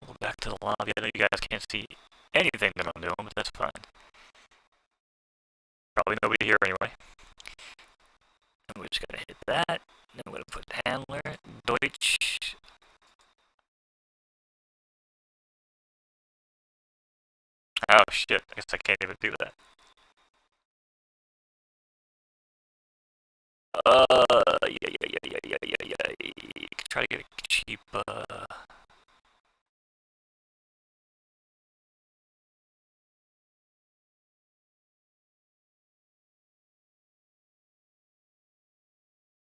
We'll go back to the lobby. I know you guys can't see anything that I'm doing, but that's fine. Probably nobody here anyway. And we're just gonna hit that. Then we're gonna put handler, Deutsch. Oh shit, I guess I can't even do that. Yeah. Try to get a cheap,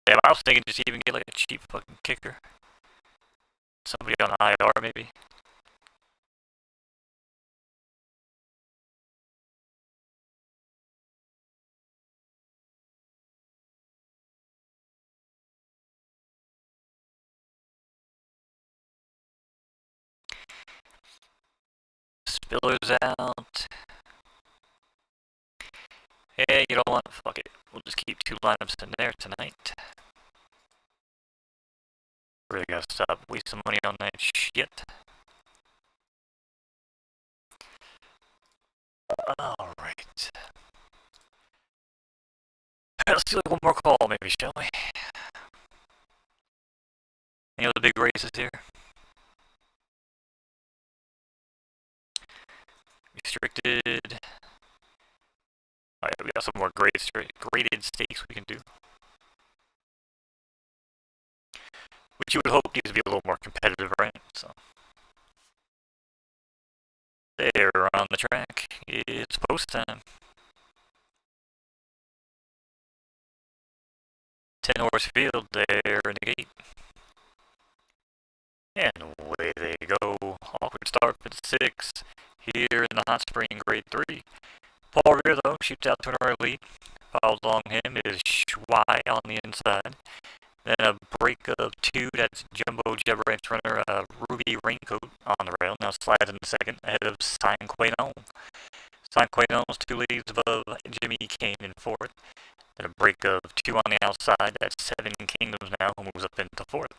Yeah, I was thinking just even get like a cheap fucking kicker. Somebody on IR maybe. Spillers out. Hey, you know what? Fuck it. We'll just keep 2 lineups in there tonight. Really gotta stop wasting money on that shit. Alright. Let's do like one more call maybe, shall we? Any other big races here? Restricted. Alright, we got some more graded stakes we can do. Which you would hope needs to be a little more competitive, right? So. They're on the track. It's post time. 10-horse field, they're in the gate. And away they go. Awkward start for the 6. Here in the hot spring, grade 3. Paul Revere, though, shoots out to an early lead. Fouled along him is Schwei on the inside. Then a break of 2, that's Jumbo Jeb Ranch runner, Ruby Raincoat on the rail. Now slides in the second, ahead of Sign Quanon. Sign Quanon's 2 leads above Jimmy Kane in 4th. Then a break of 2 on the outside, that's 7 Kingdoms now, who moves up into 4th.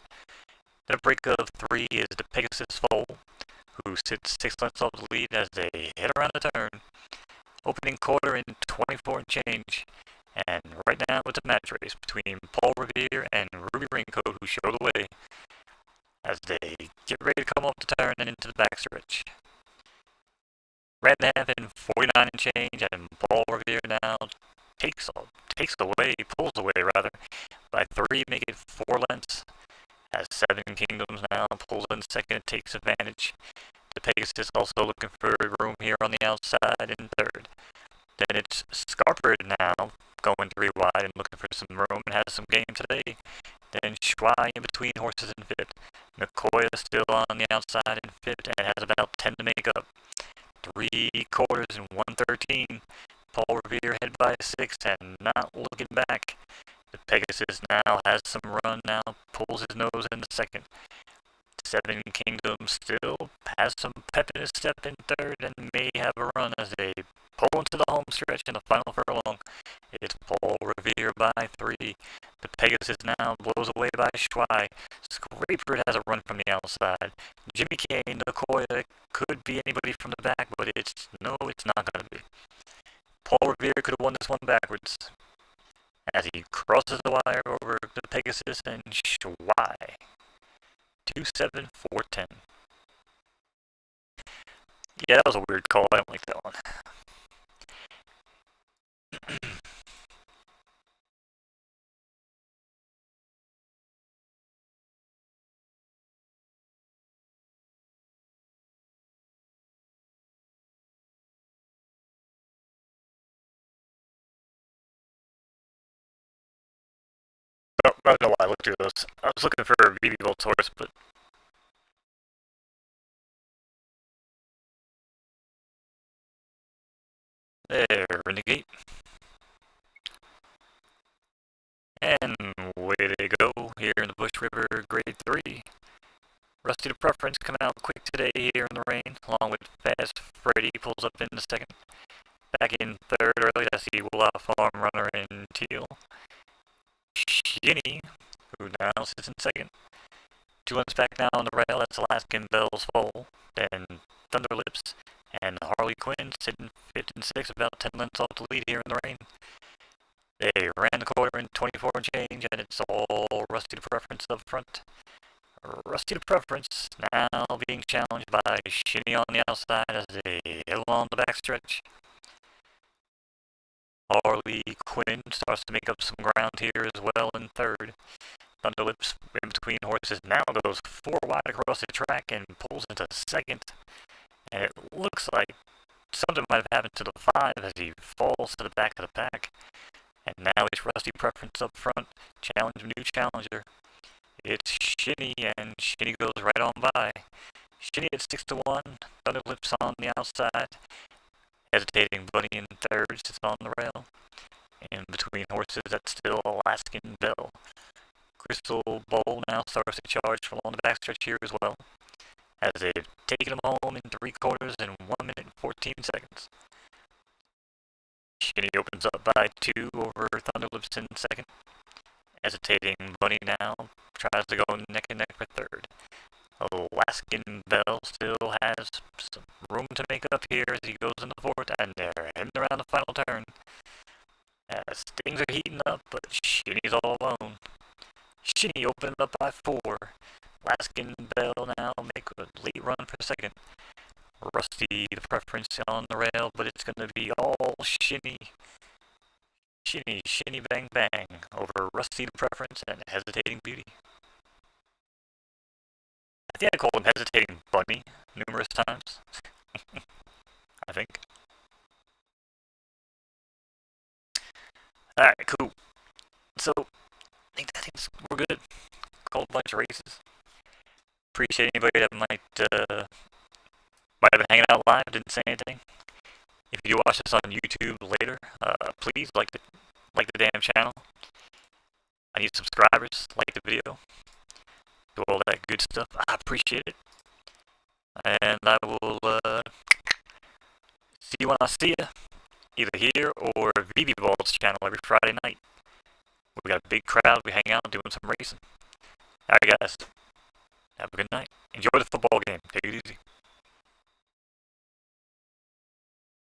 Then a break of 3 is the Pegasus Foal, who sits 6 lengths off the lead as they head around the turn. Opening quarter in 24 and change. And right now it's a match race between Paul Revere and Ruby Raincoat, who show the way as they get ready to come off the turn and into the backstretch. Red half in 49 and change, and Paul Revere now takes away, pulls away rather, by 3, make it 4 lengths. As 7 Kingdoms now pulls in second, takes advantage. The Pegasus also looking for room here on the outside in 3rd. Then it's Scarper now going 3 wide and looking for some room and has some game today. Then Schwei in between horses in 5th. McCoy is still on the outside in 5th and has about 10 to make up. 3 quarters and 113. Paul Revere head by 6 and not looking back. The Pegasus now has some run now, pulls his nose in the second. 7 Kingdoms still has some pep in his step in 3rd and may have a run as they pull into the home stretch in the final furlong. It's Paul Revere by 3. The Pegasus now blows away by Schwei. Scraper has a run from the outside. Jimmy Kane, Nicoya, could be anybody from the back, but it's not going to be. Paul Revere could have won this one backwards as he crosses the wire over the Pegasus and Schwei. 2-7-4-10. Yeah, that was a weird call. I don't like that one. I don't know why I looked through those. I was looking for BB Volt's horse, but there, Renegade. And way they go here in the Bush River Grade 3. Rusty the Preference coming out quick today here in the rain, along with Fast Freddy pulls up in the second. Back in third early, I see Will Farm Runner in teal. Shinny, who now sits in second. 2 months back now on the rail, that's Alaskan Bell's Foal. Then Thunderlips and Harley Quinn sitting fifth and sixth, about 10 lengths off the lead here in the rain. They ran the quarter in 24 and change, and it's all Rusty the Preference up front. Rusty the Preference now being challenged by Shinny on the outside as they hit along the backstretch. Harley Quinn starts to make up some ground here as well in third. Thunderlips in between horses now goes 4 wide across the track and pulls into second. And it looks like something might have happened to the 5 as he falls to the back of the pack. And now it's Rusty Preference up front, new challenger. It's Shinny, and Shinny goes right on by. Shinny at 6-1, Thunderlips on the outside. Hesitating Bunny in third, sits on the rail. In between horses, that's still Alaskan Bell. Crystal Bowl now starts to charge from along the backstretch here as well, as they've taken him home in 3 quarters in 1 minute and 14 seconds. Shinny opens up by 2 over Thunderlips in second. Hesitating Bunny now tries to go neck and neck for third. Alaskan Bell still has some room to make up here as he goes into fourth, and they're heading around the final turn. As things are heating up, but Shinny's all alone. Shinny opened up by 4. Alaskan Bell now make a late run for second. Rusty the Preference on the rail, but it's going to be all Shinny. Shinny, bang, bang over Rusty the Preference and Hesitating Beauty. I think I called him Hesitating Bunny numerous times. I think. Alright, cool. So, I think we're good. Called a bunch of races. Appreciate anybody that might have been hanging out live, didn't say anything. If you do watch this on YouTube later, please like the damn channel. I need subscribers, like the video, do all that good stuff. I appreciate it. And I will see you when I see you, either here or VB Ball's channel every Friday night. We got a big crowd, we hang out doing some racing. Alright guys, have a good night. Enjoy the football game. Take it easy.